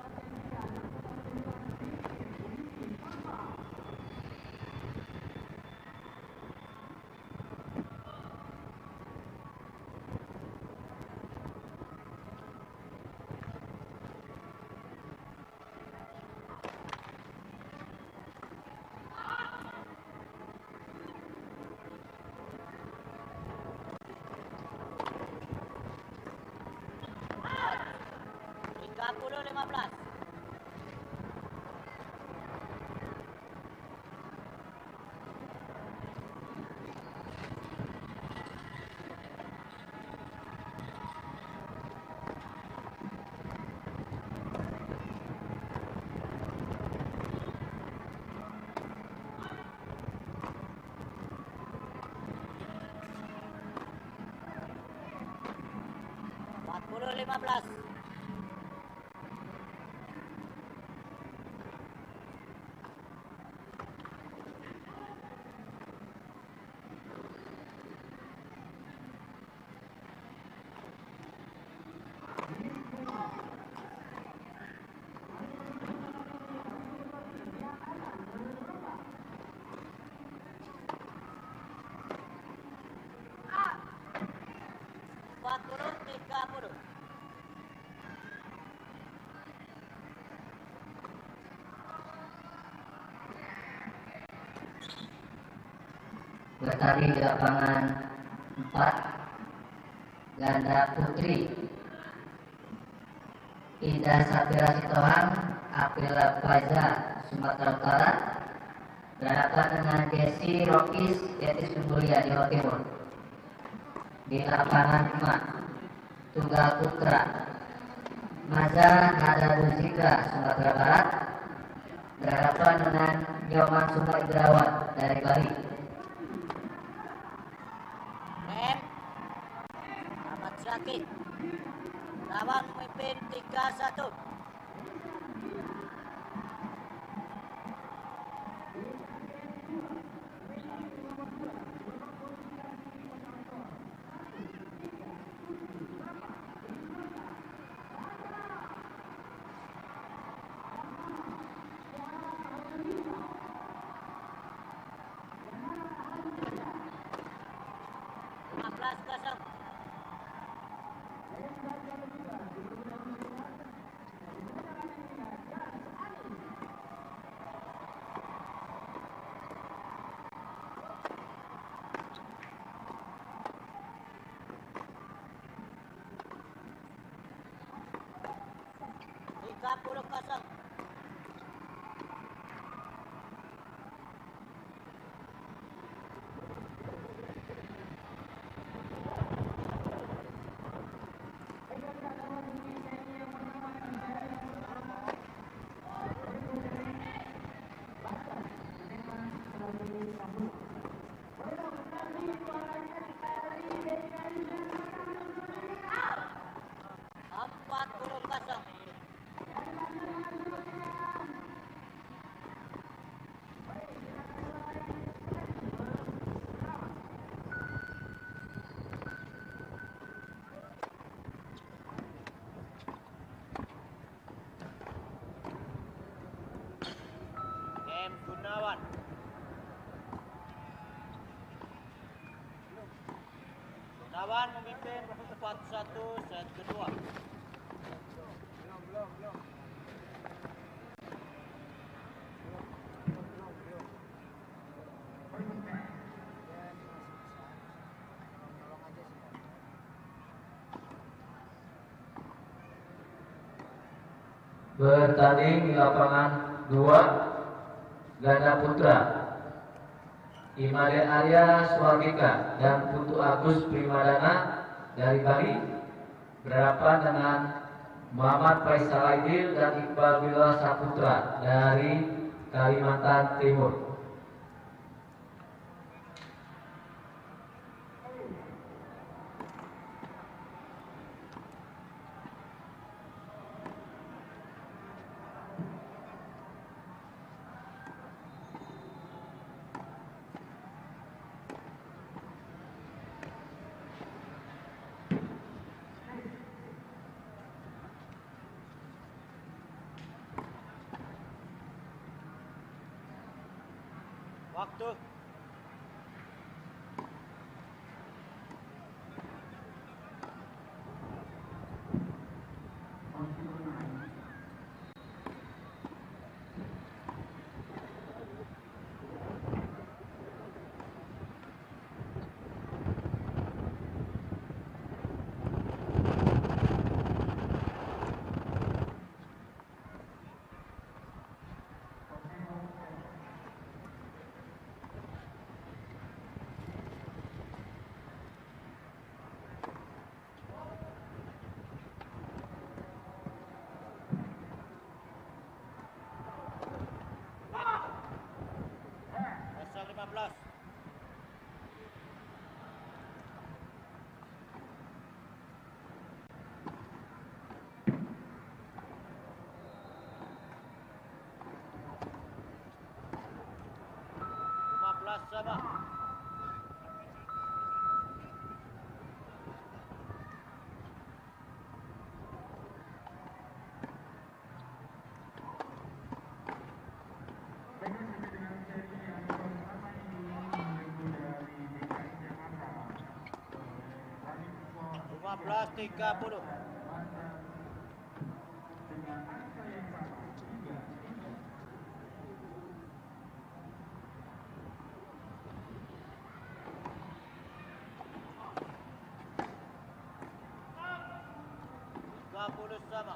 Tiga puluh 15. Empat puluh 15. Empat puluh 30. bertanding di lapangan 4 ganda putri. Ida Sapira Sitohang, Aprila Faiza, Sumatera Utara, berhadapan dengan Desi Rokis, Detis Kumbulia, Jawa Timur. Di lapangan 5 tunggal putra, Maza Nada Luzika, Sumatera Barat, berhadapan dengan Nyoman Suma Ibrawan dari Bali. Rem. Ahmad Syakir. Lawan memimpin 3-1. Kosong. Gunawan. Gunawan memimpin 4-1 set kedua. Bertanding di lapangan 2 ganda putra, Imade Arya Swargika dan Putu Agus Primadana dari Bali berhadapan dengan Muhammad Faisal Aidil dan Iqbal Bilal Saputra dari Kalimantan Timur. Waktu. Sama. Belas 30. sama.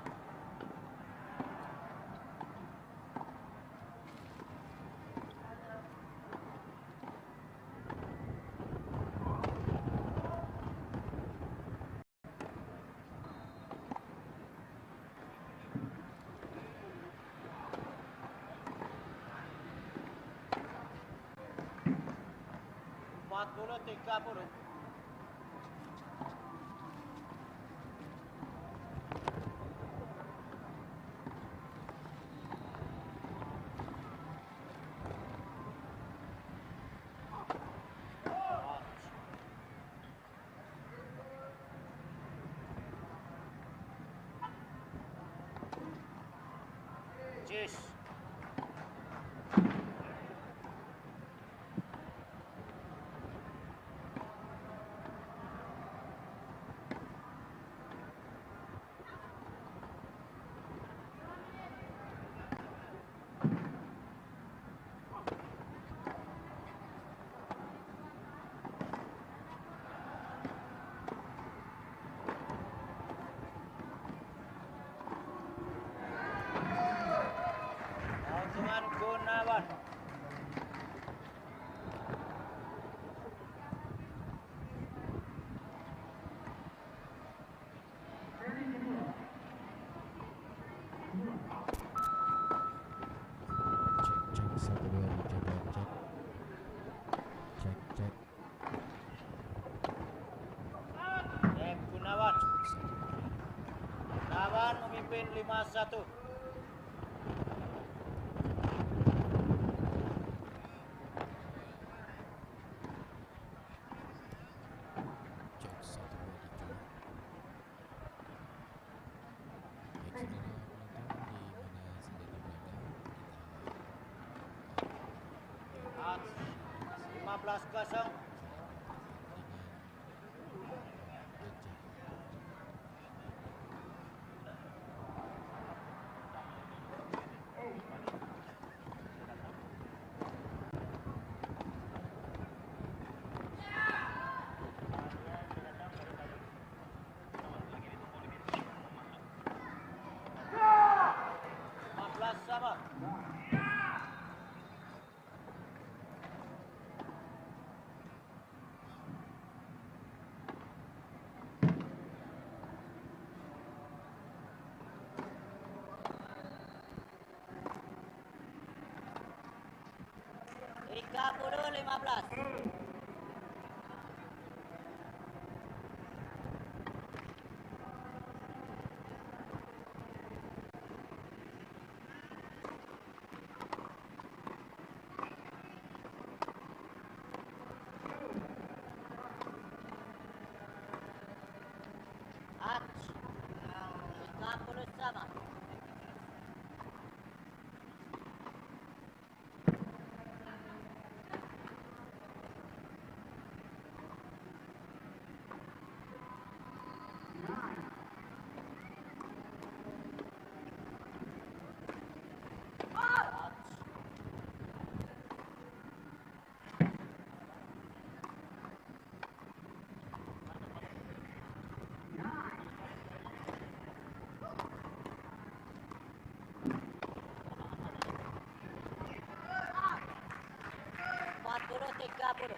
Empat puluh 30. Cheers. Keuntungan Gunawan. Gunawan. Gunawan memimpin 5-1. At 15-0. Sama. Tiga puluh 15. At 30 sama. Puluh 30.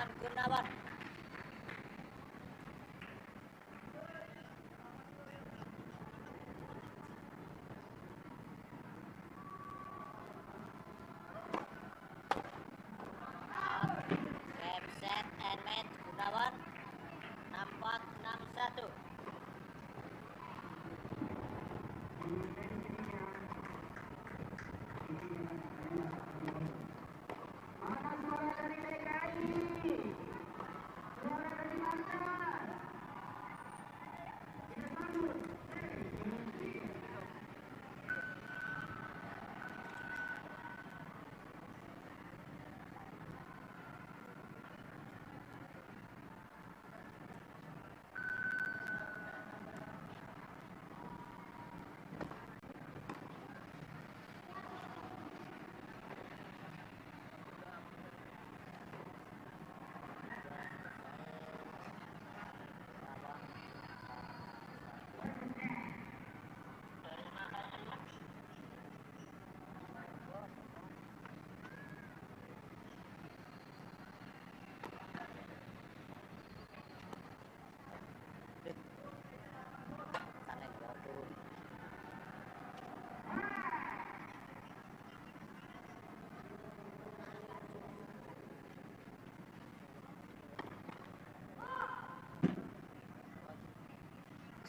Iwan Gunawan. Game set and match Gunawan 6461.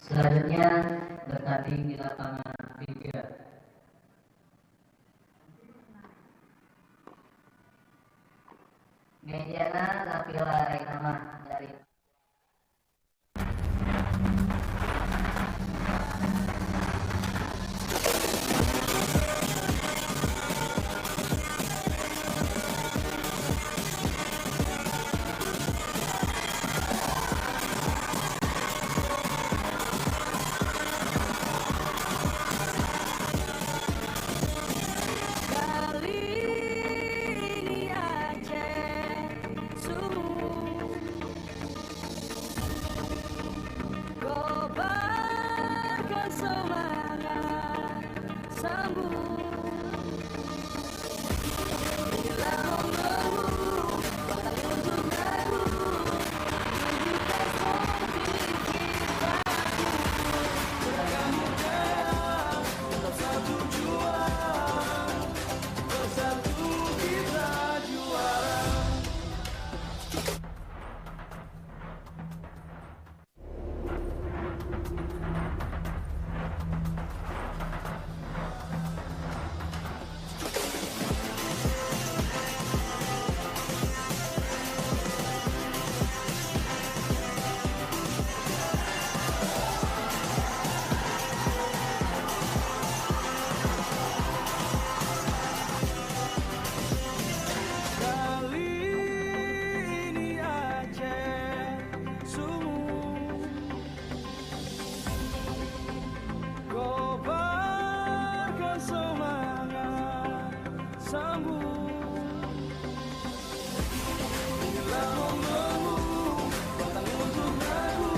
Selanjutnya bertanding di lapangan 3. Mediana Nabila Rainama dari Kali ini Aceh sungguh kobarkan semangat sambut bila mengeluh bakal untuk aku tunjukkan Bersatu kita juara. Kali ini Aceh sungguh kobarkan semangat sambut bila mengeluh batang untuk aku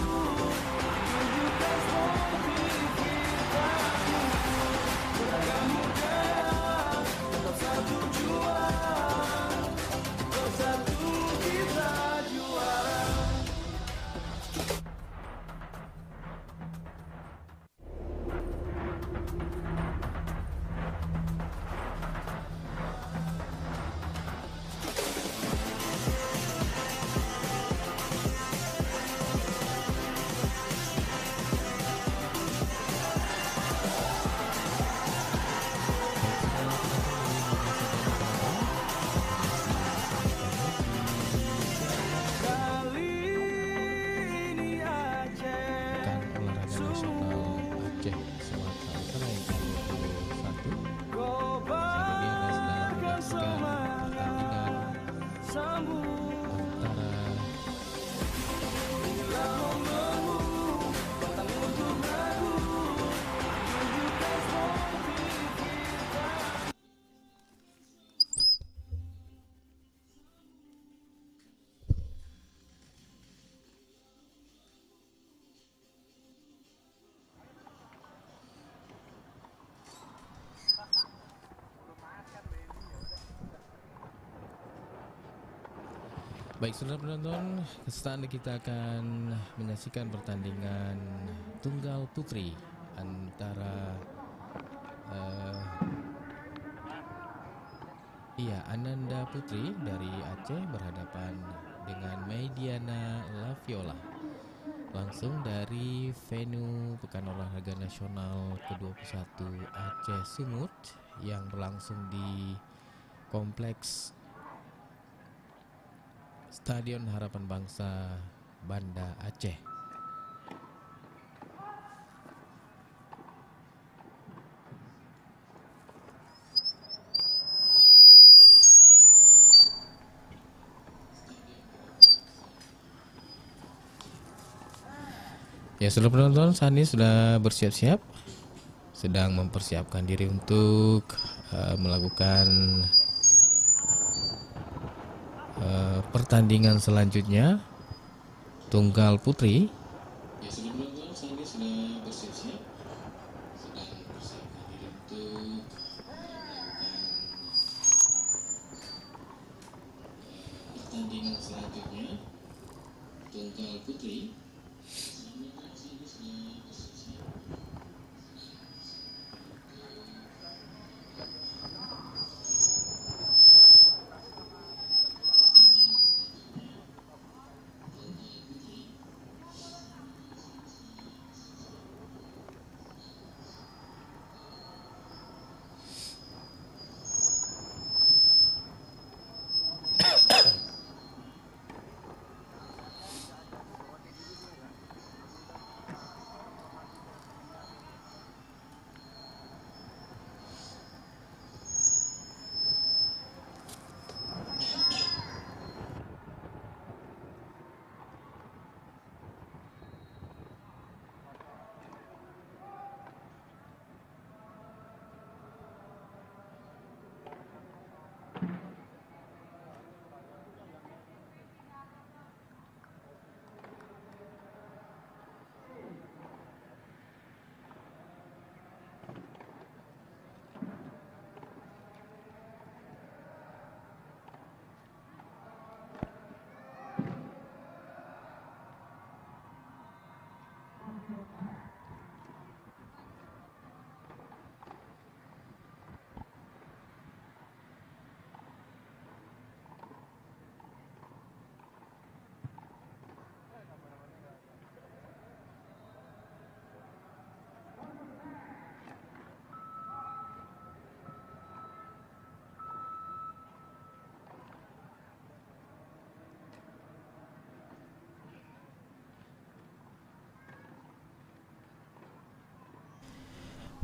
tunjukkan sportivitasmu beragam budaya tetap satu jua. Bersatu kita juara. Kali ini Aceh Pekan Olahraga Nasional Aceh Sumatera Utara yang ke-21 kobarkan semangat sambut antara bila mengeluh batang untuk aku tunjukkan sportivitas. Baik, saudara penonton, sesaat kita akan menyaksikan pertandingan tunggal putri antara Ananda Putri dari Aceh berhadapan dengan Mediana Laviola langsung dari venue Pekan Olahraga Nasional ke-21 Aceh Sumut yang berlangsung di Kompleks Stadion Harapan Bangsa Banda Aceh. Ya, saudara penonton, saat ini sudah bersiap-siap, sedang mempersiapkan diri untuk melakukan pertandingan selanjutnya tunggal putri. Ya, saudara penonton, saat ini sudah bersiap-siap, sedang mempersiapkan diri untuk melakukan pertandingan selanjutnya tunggal putri.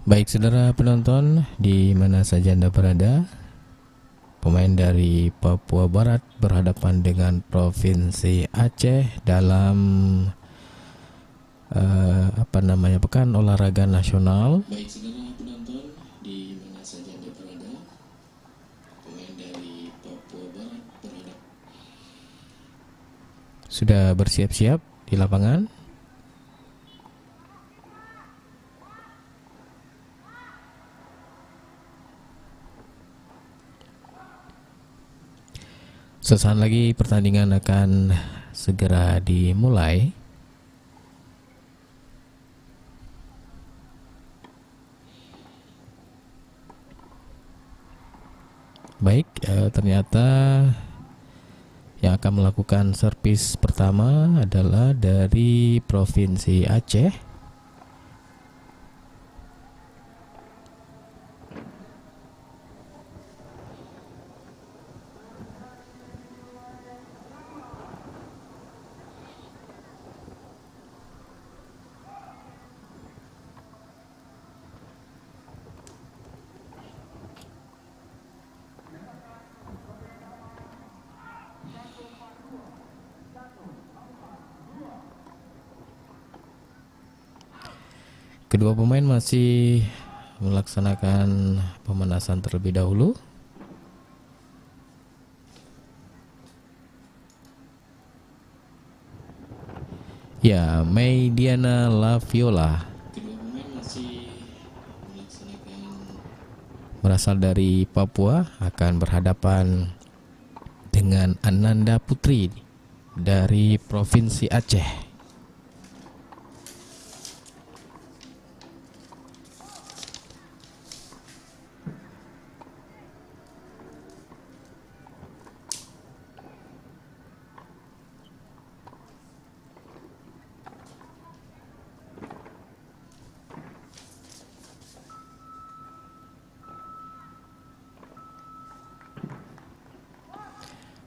Baik, saudara penonton, di mana saja Anda berada, pemain dari Papua Barat berhadapan dengan Provinsi Aceh dalam Pekan Olahraga Nasional. Baik, saudara penonton, di mana saja Anda berada, pemain dari Papua Barat sudah bersiap-siap di lapangan. Sesaat lagi pertandingan akan segera dimulai. Baik, ternyata yang akan melakukan servis pertama adalah dari Provinsi Aceh. Kedua pemain masih melaksanakan pemanasan terlebih dahulu. Ya, Mediana Laviola berasal dari Papua, akan berhadapan dengan Ananda Putri dari Provinsi Aceh.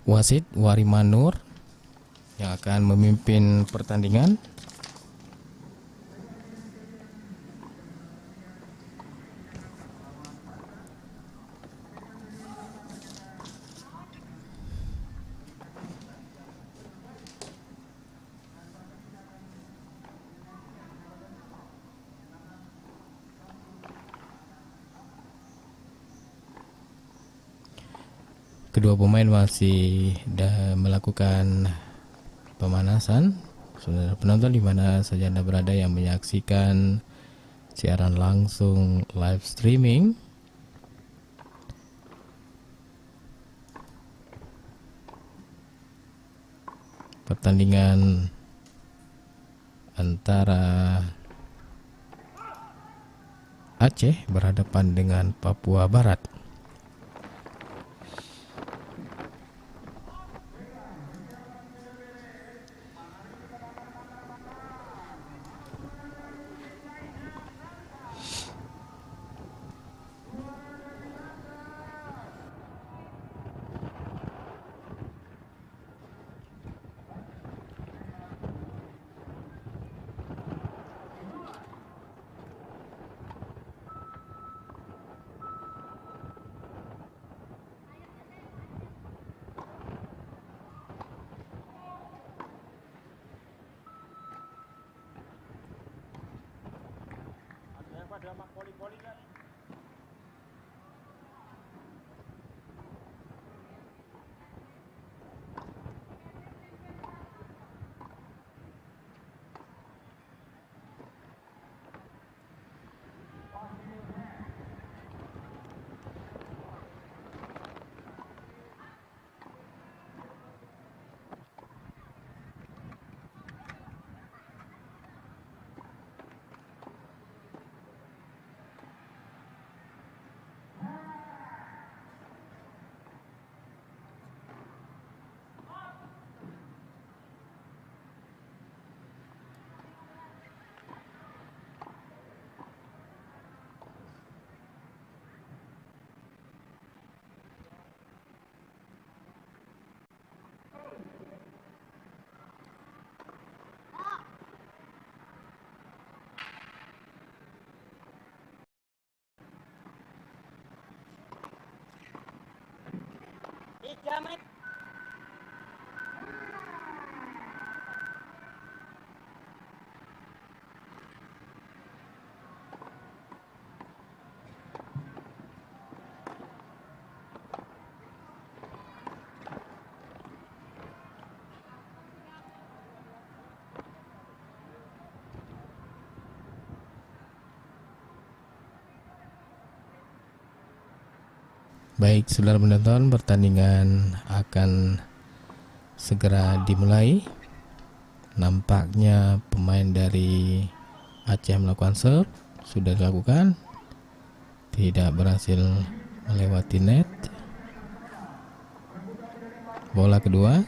Wasit Warimanur yang akan memimpin pertandingan. Kedua pemain masih melakukan pemanasan. Saudara penonton di mana saja Anda berada yang menyaksikan siaran langsung live streaming, pertandingan antara Aceh berhadapan dengan Papua Barat. Baik, saudara penonton, pertandingan akan segera dimulai. Nampaknya pemain dari Aceh melakukan serve, sudah dilakukan, tidak berhasil melewati net. Bola kedua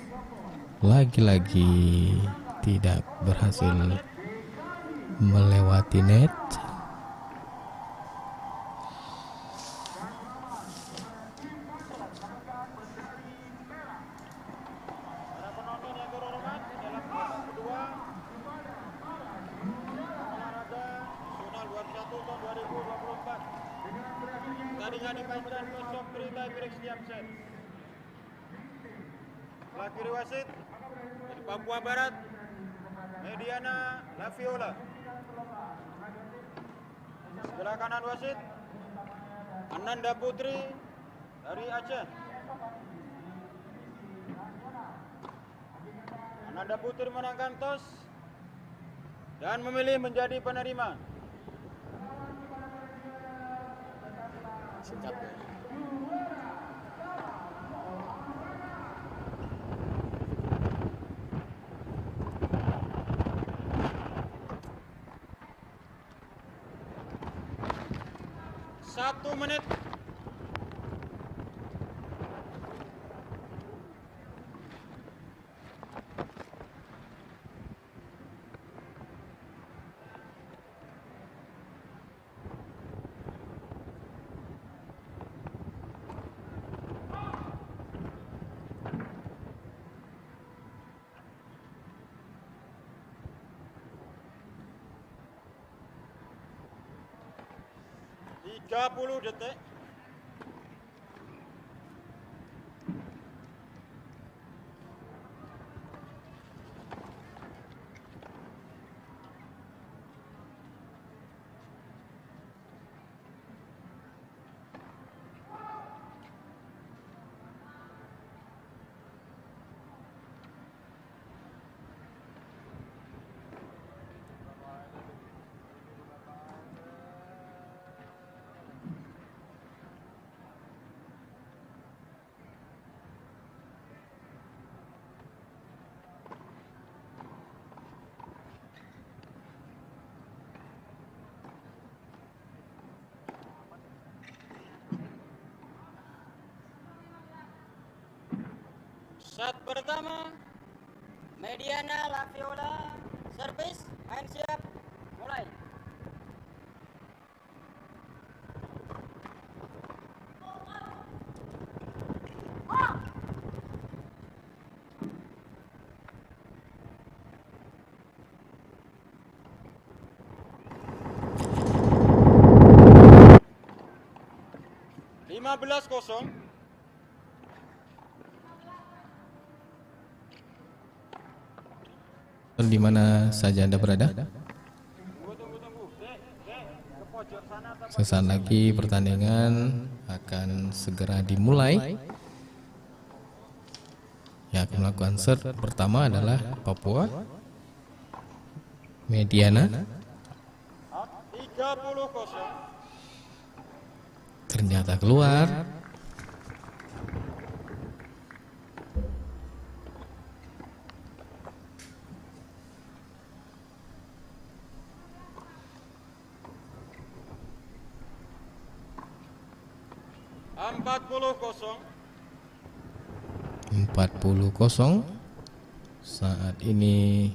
lagi-lagi tidak berhasil melewati net. Sebelah kiri wasit dari Papua Barat, Mediana Laviola. Sebelah kanan wasit Ananda Putri dari Aceh. Ananda Putri menangkan tos dan memilih menjadi penerima. 1 menit. Tiga puluh detik. Set pertama, Mediana Laviola, servis, main siap, mulai. Lima belas kosong. Di mana saja Anda berada. Sesaat lagi pertandingan akan segera dimulai. Yang akan melakukan serve pertama adalah Papua Mediana. 30 kosong. Ternyata keluar. Empat puluh kosong. 40-0. Saat ini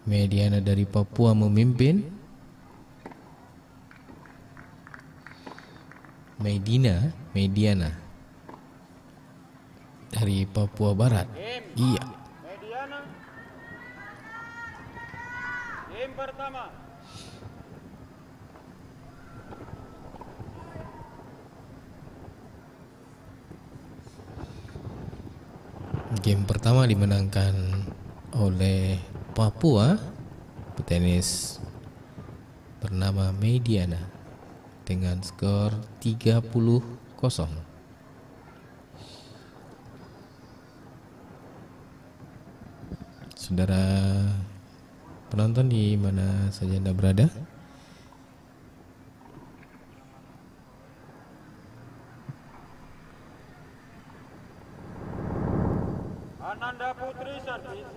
Mediana dari Papua memimpin. Mediana dari Papua Barat. Iya. Mediana. Game pertama. Game pertama dimenangkan oleh Papua, petenis bernama Mediana dengan skor 30-0. Saudara penonton di mana saja Anda berada, Ananda Putri servis.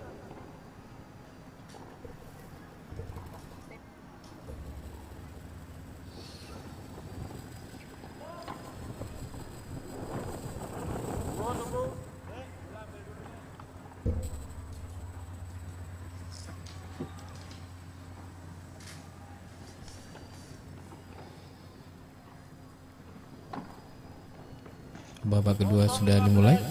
babak kedua sudah dimulai.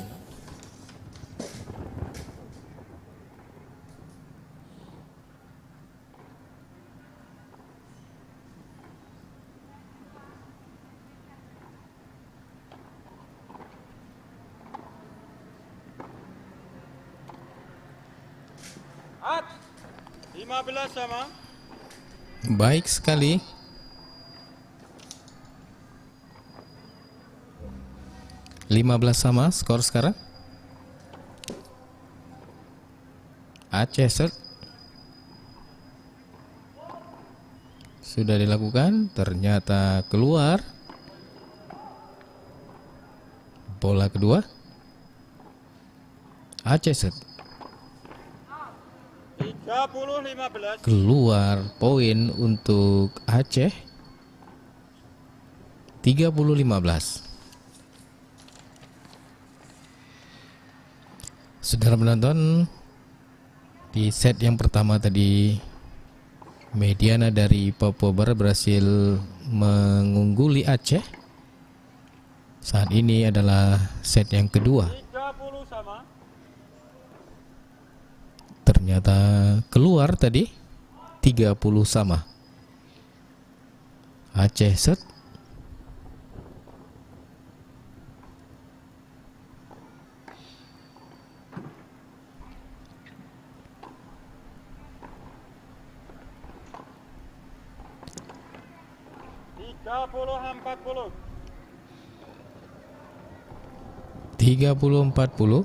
At 15 sama. Baik sekali. Sama skor sekarang. Aceh set. Sudah dilakukan, ternyata keluar. Bola kedua. Aceh set. 30-15. Keluar poin untuk Aceh. 30-15. Saudara penonton, di set yang pertama tadi Mediana dari Papua Barat berhasil mengungguli Aceh. Saat ini adalah set yang kedua. 30 sama. Ternyata keluar tadi 30 sama. Aceh set. Tiga 30-40.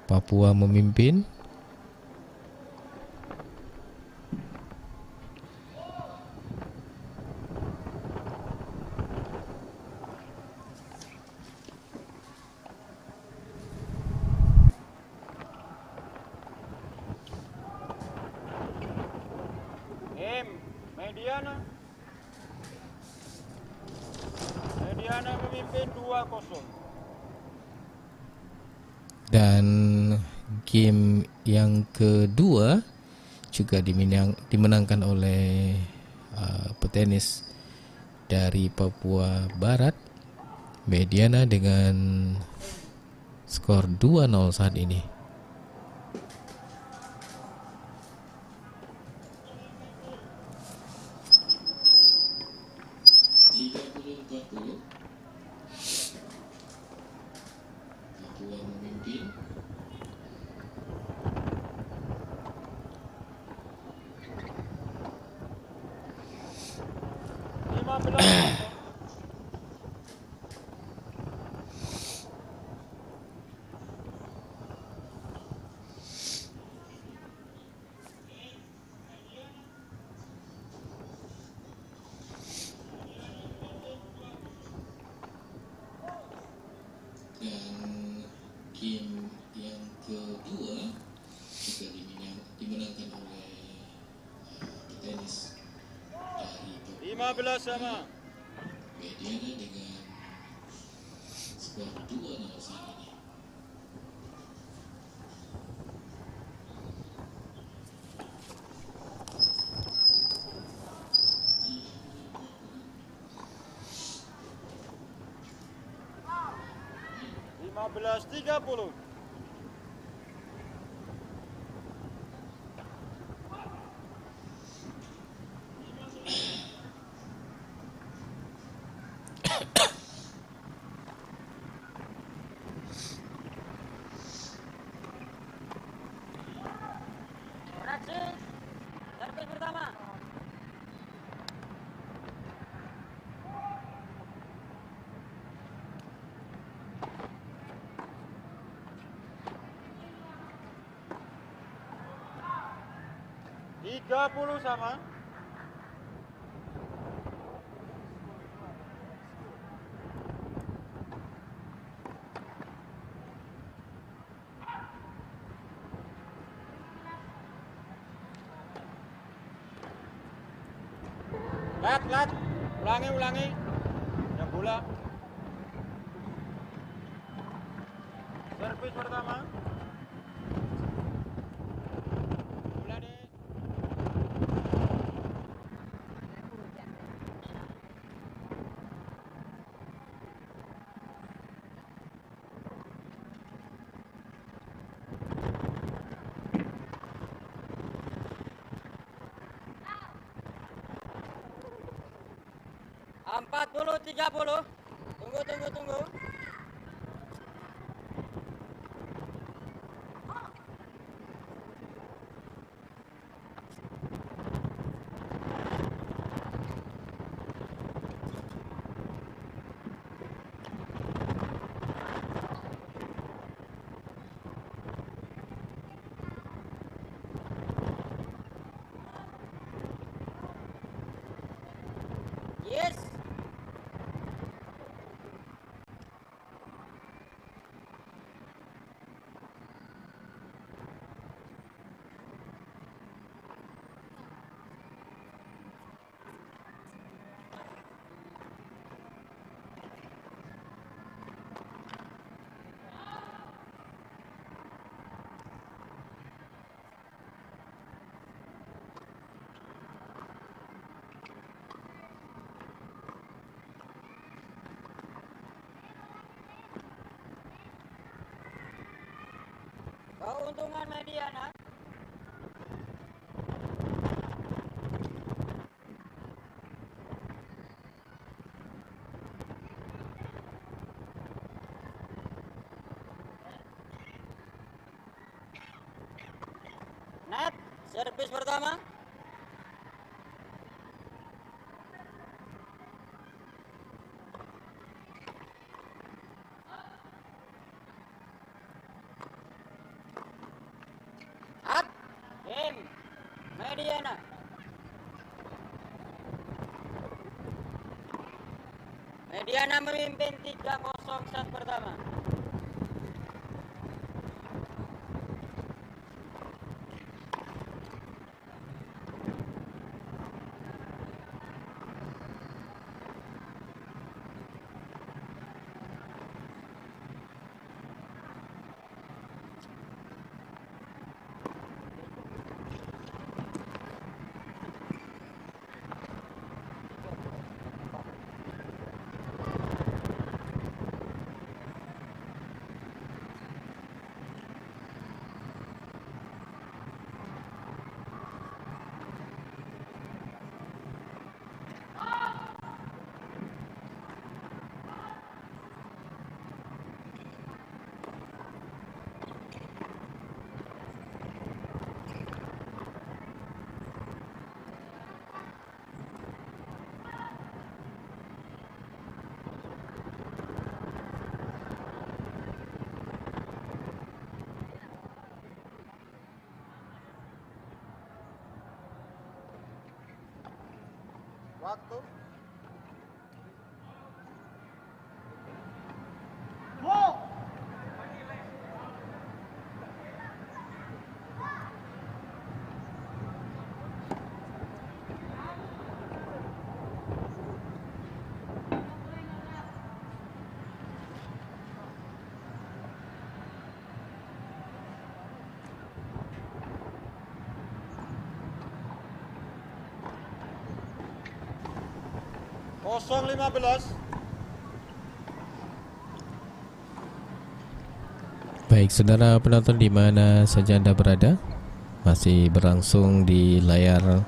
Papua memimpin. Mediana memimpin 2-0. Dan game yang kedua juga dimenangkan oleh petenis dari Papua Barat, Mediana, dengan skor 2-0 saat ini. Papua memimpin. Dan game yang kedua juga dimenangkan oleh petenis dari 15 sama. Mediana dengan skor 2-0 saat ini. Belas 30. Berhasil. Servis pertama. Tiga 30 sama. Lat. Ulangi. Yang bola. Servis pertama. Bola deh. Empat 40-30. Tunggu. Yes. Keuntungan Mediana. Net, servis pertama. Up, game, Mediana. Mediana memimpin 3-0 set pertama. Waktu. Kosong 15. Baik, saudara penonton di mana saja Anda berada, masih berlangsung di layar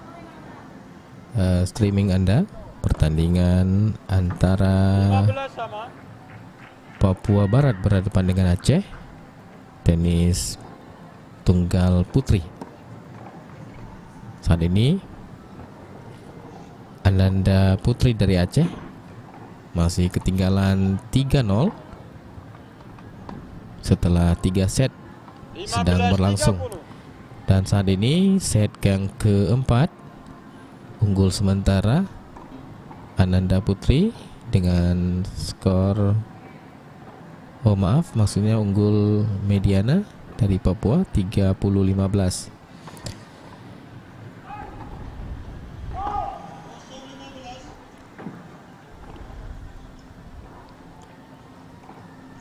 streaming Anda pertandingan antara 15 sama. Papua Barat berhadapan dengan Aceh, tenis tunggal putri. Saat ini Ananda Putri dari Aceh masih ketinggalan 3-0 setelah 3 set sedang berlangsung. Dan saat ini set yang keempat, unggul sementara Ananda Putri dengan skor, maksudnya unggul Mediana dari Papua 30-15.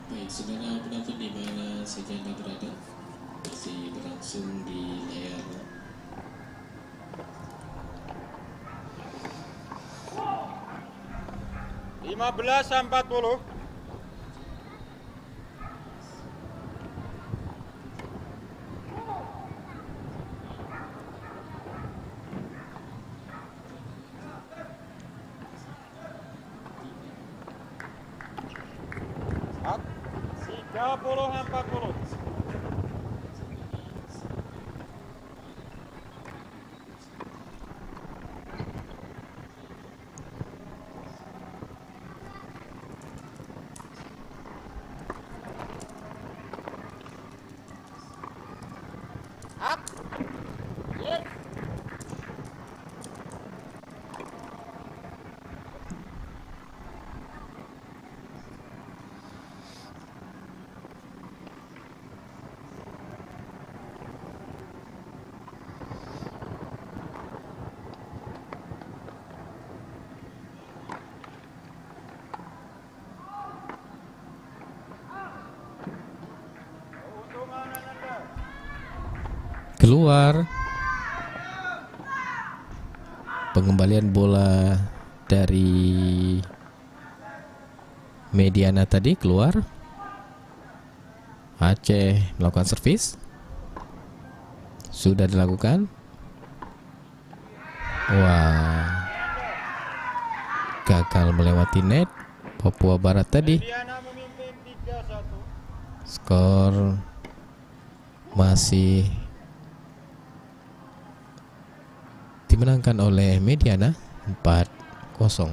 Baik, saudara penonton di mana saja Anda berada, masih berlangsung di layar Belas 40. Up. 30-40. Up, yes. keluar. Pengembalian bola dari Mediana tadi keluar. Aceh melakukan servis. sudah dilakukan. Wah, gagal melewati net Papua Barat tadi. Mediana memimpin 3-1. Skor masih dimenangkan oleh Mediana 4-0.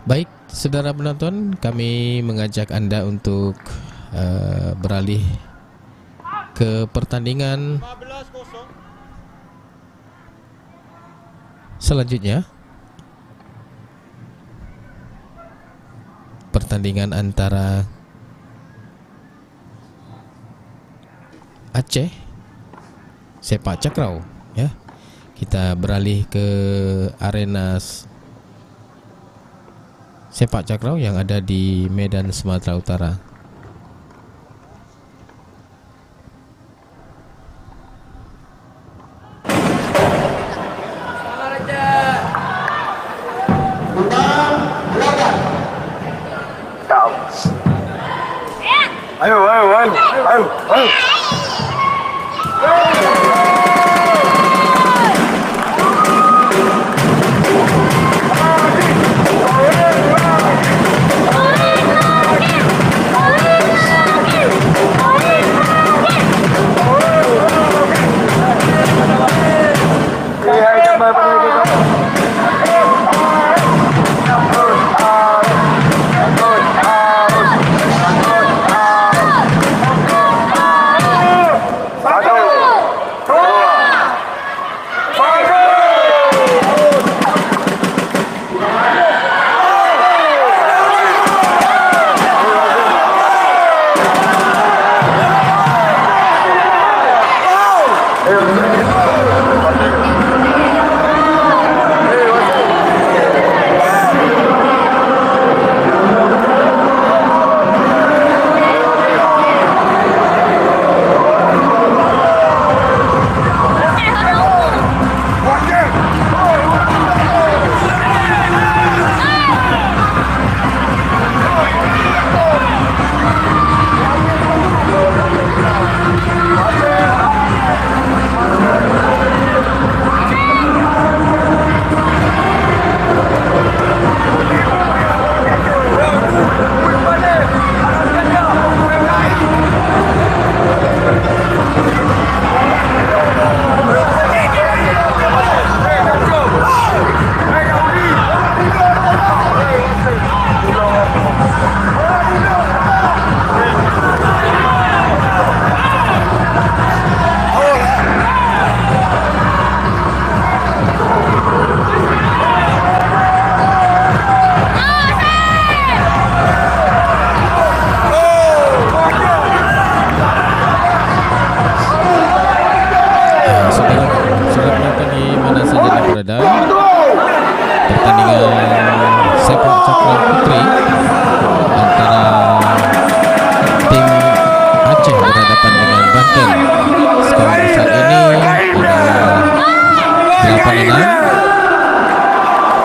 Baik, saudara penonton, kami mengajak Anda untuk beralih ke pertandingan 15-0. selanjutnya. Pertandingan antara Aceh Sepak Takraw, ya. Kita beralih ke arena Sepak Takraw yang ada di Medan, Sumatera Utara. Ayo.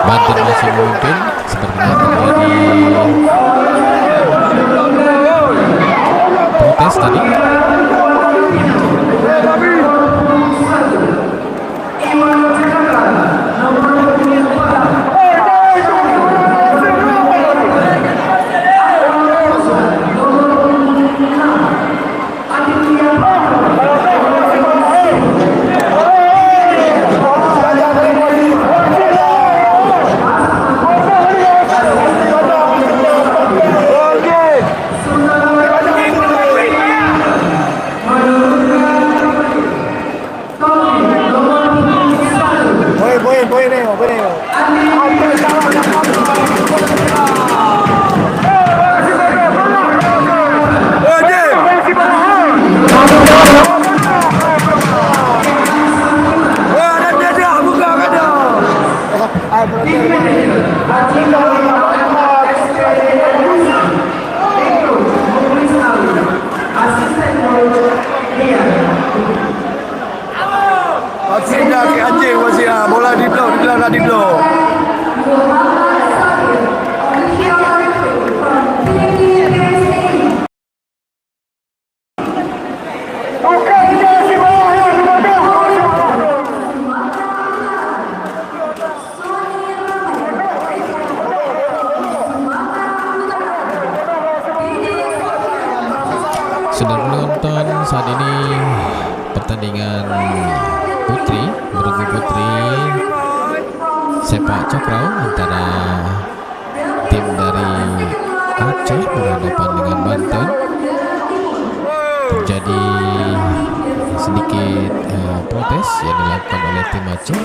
Banten masih memimpin, sepertinya terjadi protes tadi. Saudara penonton, saat ini pertandingan putri bergu putri sepak takraw antara tim dari Aceh berhadapan dengan Banten. Terjadi sedikit protes yang dilakukan oleh tim Aceh.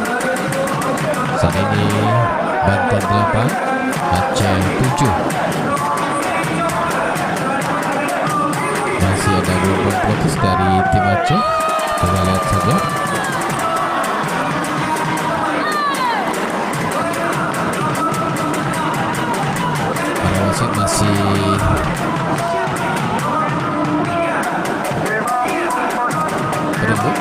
Saat ini Banten 8, Aceh 7. Masih ada gelombang protes dari tim Aceh. Kita lihat saja. Para wasit masih berembuk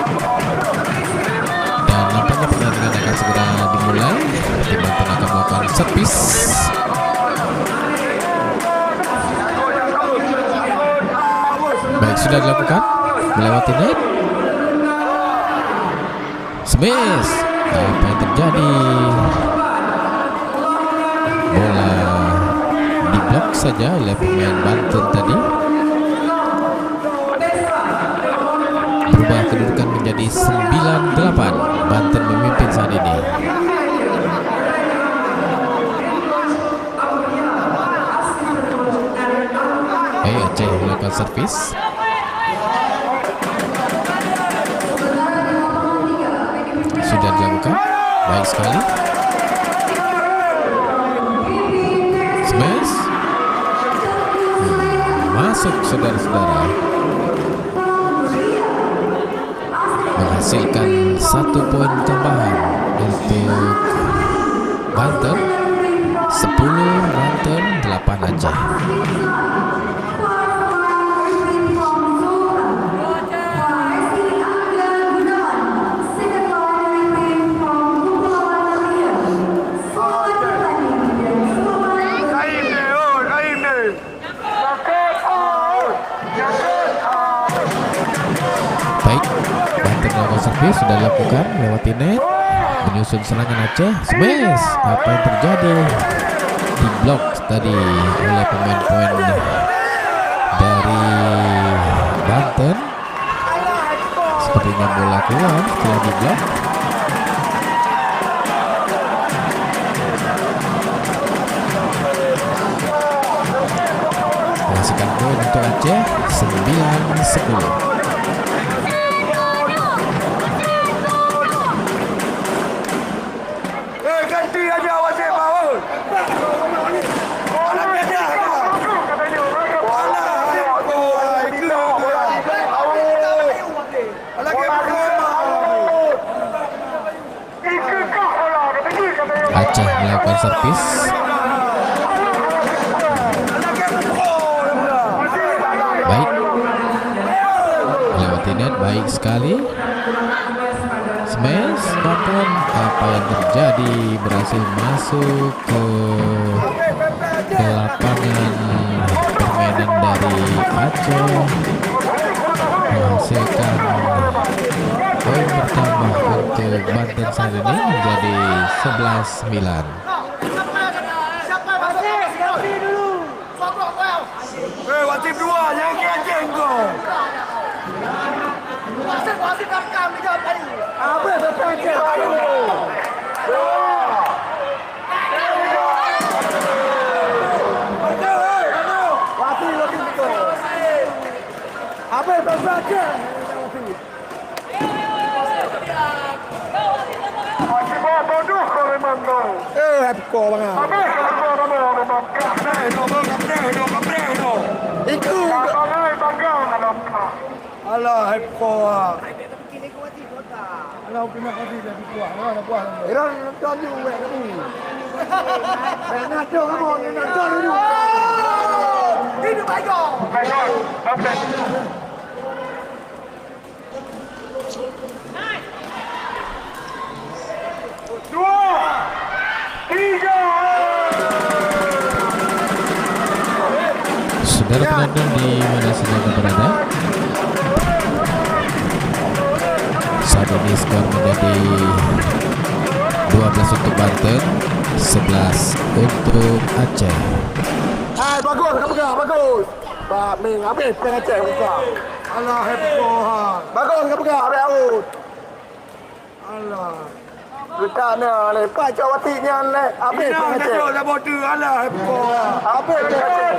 dan nampaknya pertandingan akan segera dimulai. Tim Banten akan melakukan servis. Baik, sudah dilakukan melewati net. Smash. Apa yang terjadi? Bola diblok saja oleh pemain Banten tadi. Berubah kedudukan menjadi 9-8. Banten memimpin saat ini. Aceh melakukan servis. Sudah dilakukan. Baik sekali. Smash. Masuk saudara-saudara. Menghasilkan 1 poin tambahan untuk Banten. 10 Banten, 8 Aceh. Servis sudah dilakukan lewati net, menyusun serangan Aceh. Smash. Apa yang terjadi? Diblok tadi oleh pemain-pemain dari Banten. Sepertinya bola keluar setelah diblok. Menghasilkan poin untuk Aceh 9-10. Aceh melakukan servis. Baik, melewati net, baik sekali. Smash. Banten, apa yang terjadi? Berhasil masuk ke lapangan permainan dari Aceh, menghasilkan poin bertambah untuk Banten saat ini menjadi 11-9. Wasit 2, jangan kencing kau. Wasit rekam dia tadi. Apa berkencing? Wasit lagi betul. Apa berkencing? Hepko bang. Itu. Alah hepko. Alah kena kasi dah buat. Alah buat. Iran nonton juga kamu. Nak kamu nonton dulu. Hidup ayo. Saudara penonton di mana saja berada, saat ini skor menjadi 12 untuk Banten, 11 untuk Aceh. Hai, bagus, kamu pegang, bagus. Pak Ming habis pengaceh buka. Alah hebat. Bagus ke pegang habis out. Alah. Dekatnya lepas cawatinya le. Habis pengaceh. Ini nak bodoh alah hebat. Habis pengaceh.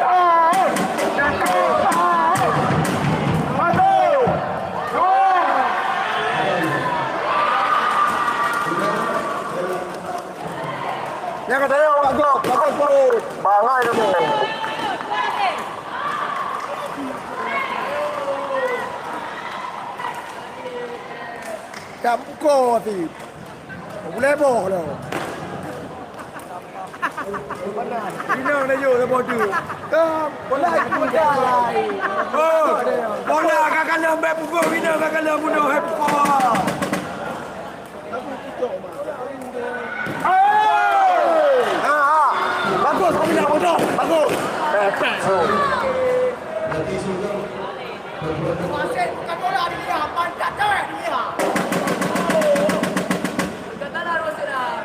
Yang kata saya bagus perut. Bangai kamu. Tak pukul si. Boleh boh dah. Ini nak jauh dah bodoh. Bola pudai. Oh, bola kakak lembek pukul ini kakak lembek bunuh hebat. Bagus, kami nak bodoh. Bagus. Masih bukan bola dia, pantat dia.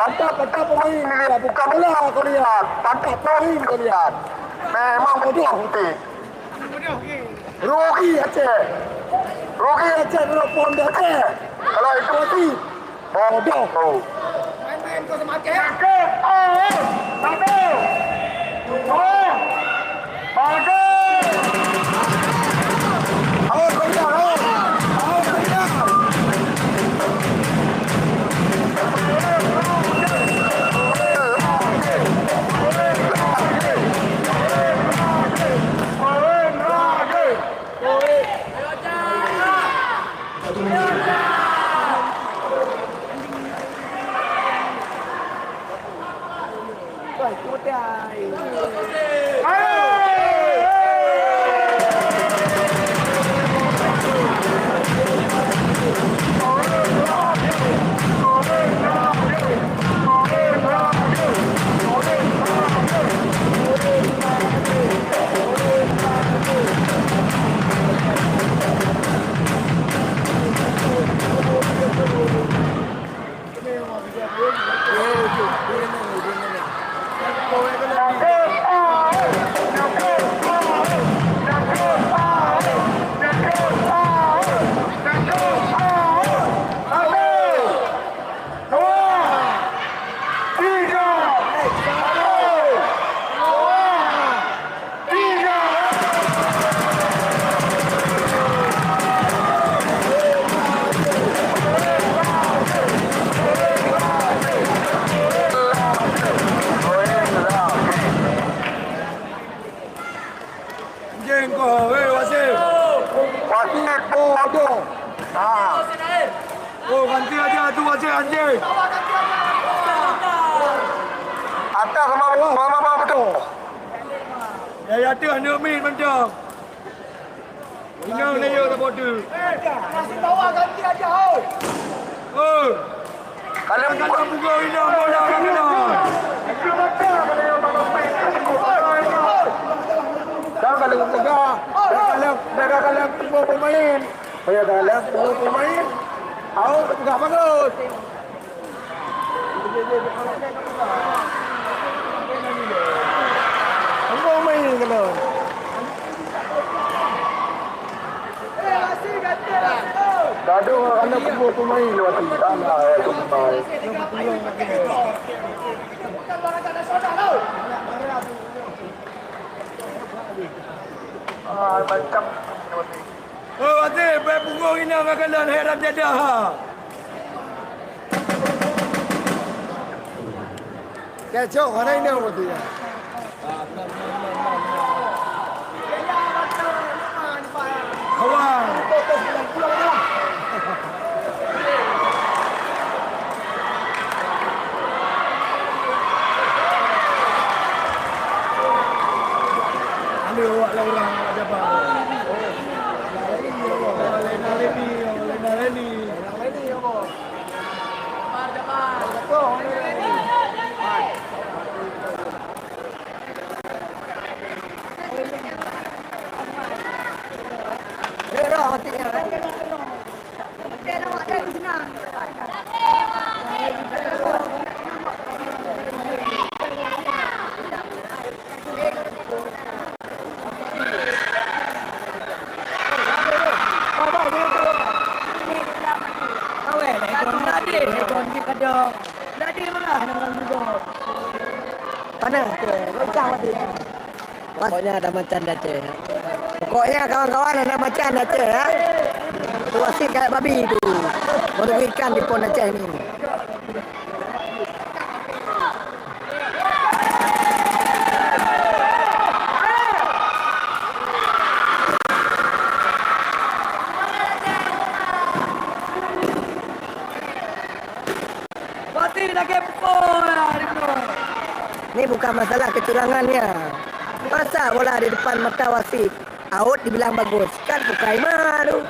Pantat pemain dia, bukan bola kau lihat. Pantat pemain kau lihat. Memang bodoh putih. Rugi Aceh. Rugi Aceh dulu pun dia Aceh. Kalau itu mati, bodoh kau. Main-main kau sama Aceh. Bagus. Awak kau lihat, awak kau lihat. Oh, ganti aja tu Aceh anjing. Atas sama bawah, sama betul. Ya tu anda main macam. Inang dia tak bodoh. Masih bawah ganti aja oh. Oh. Kalau buka inang bola kena. Kalau tegak, kalau semua pemain. Saya dalam semua pemain. Awak tegak bagus. Semua main kalau. Gaduh anda semua pemain lewat tanah ya pemain. Bukan olahraga nasional tau. Macam oh, Aziz, baik punggung ini akan kalian heran jadah. Kecok, mana ini orang tu ya? Kawan. Ada orang ada apa? Mana? Goncang mati. Pokoknya ada macan dah cik. Pokoknya kawan-kawan ada macan dah cik ya. Tu asyik kayak babi tu. Baru ikan di pon Aceh ni. Ini bukan masalah kecurangannya. Masa bola di depan mata wasit out dibilang bagus. Kan bukan malu.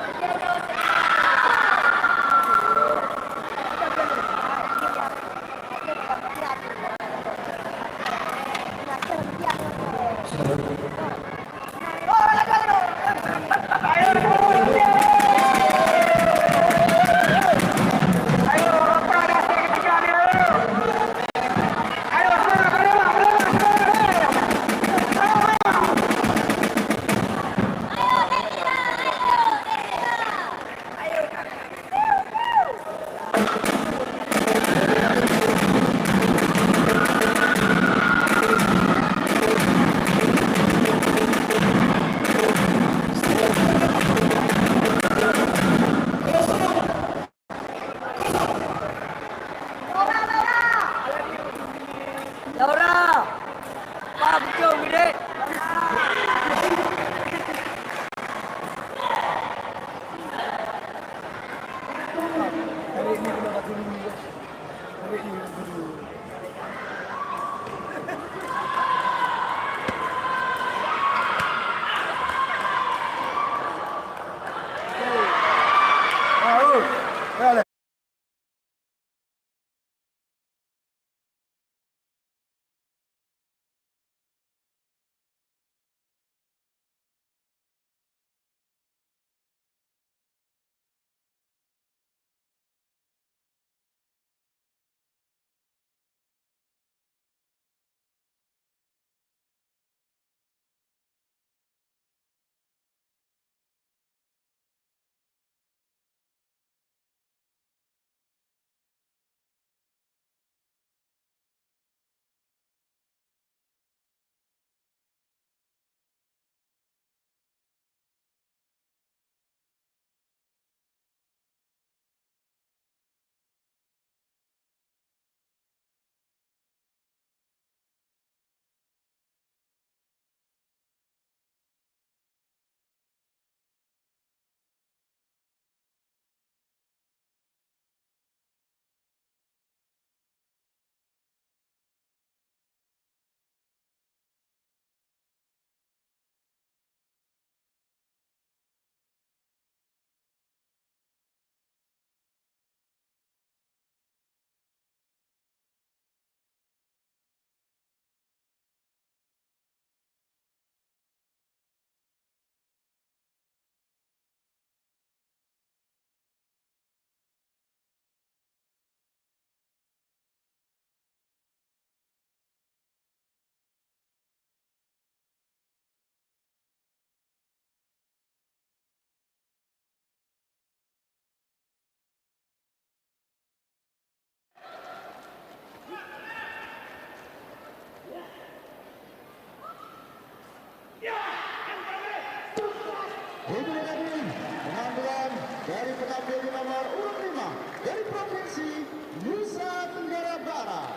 Penampilan dari penampil di nomor urut 5 dari Provinsi Nusa Tenggara Barat.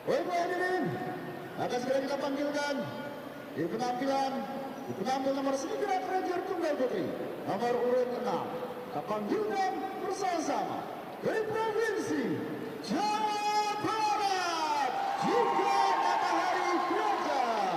Ibu hadirin, akan segera kita panggilkan di penampil nomor 9 Ranger Tunggal Putri nomor urut 6. Kita panggilkan bersama-sama dari Provinsi Jawa Barat juga Matahari Belajar.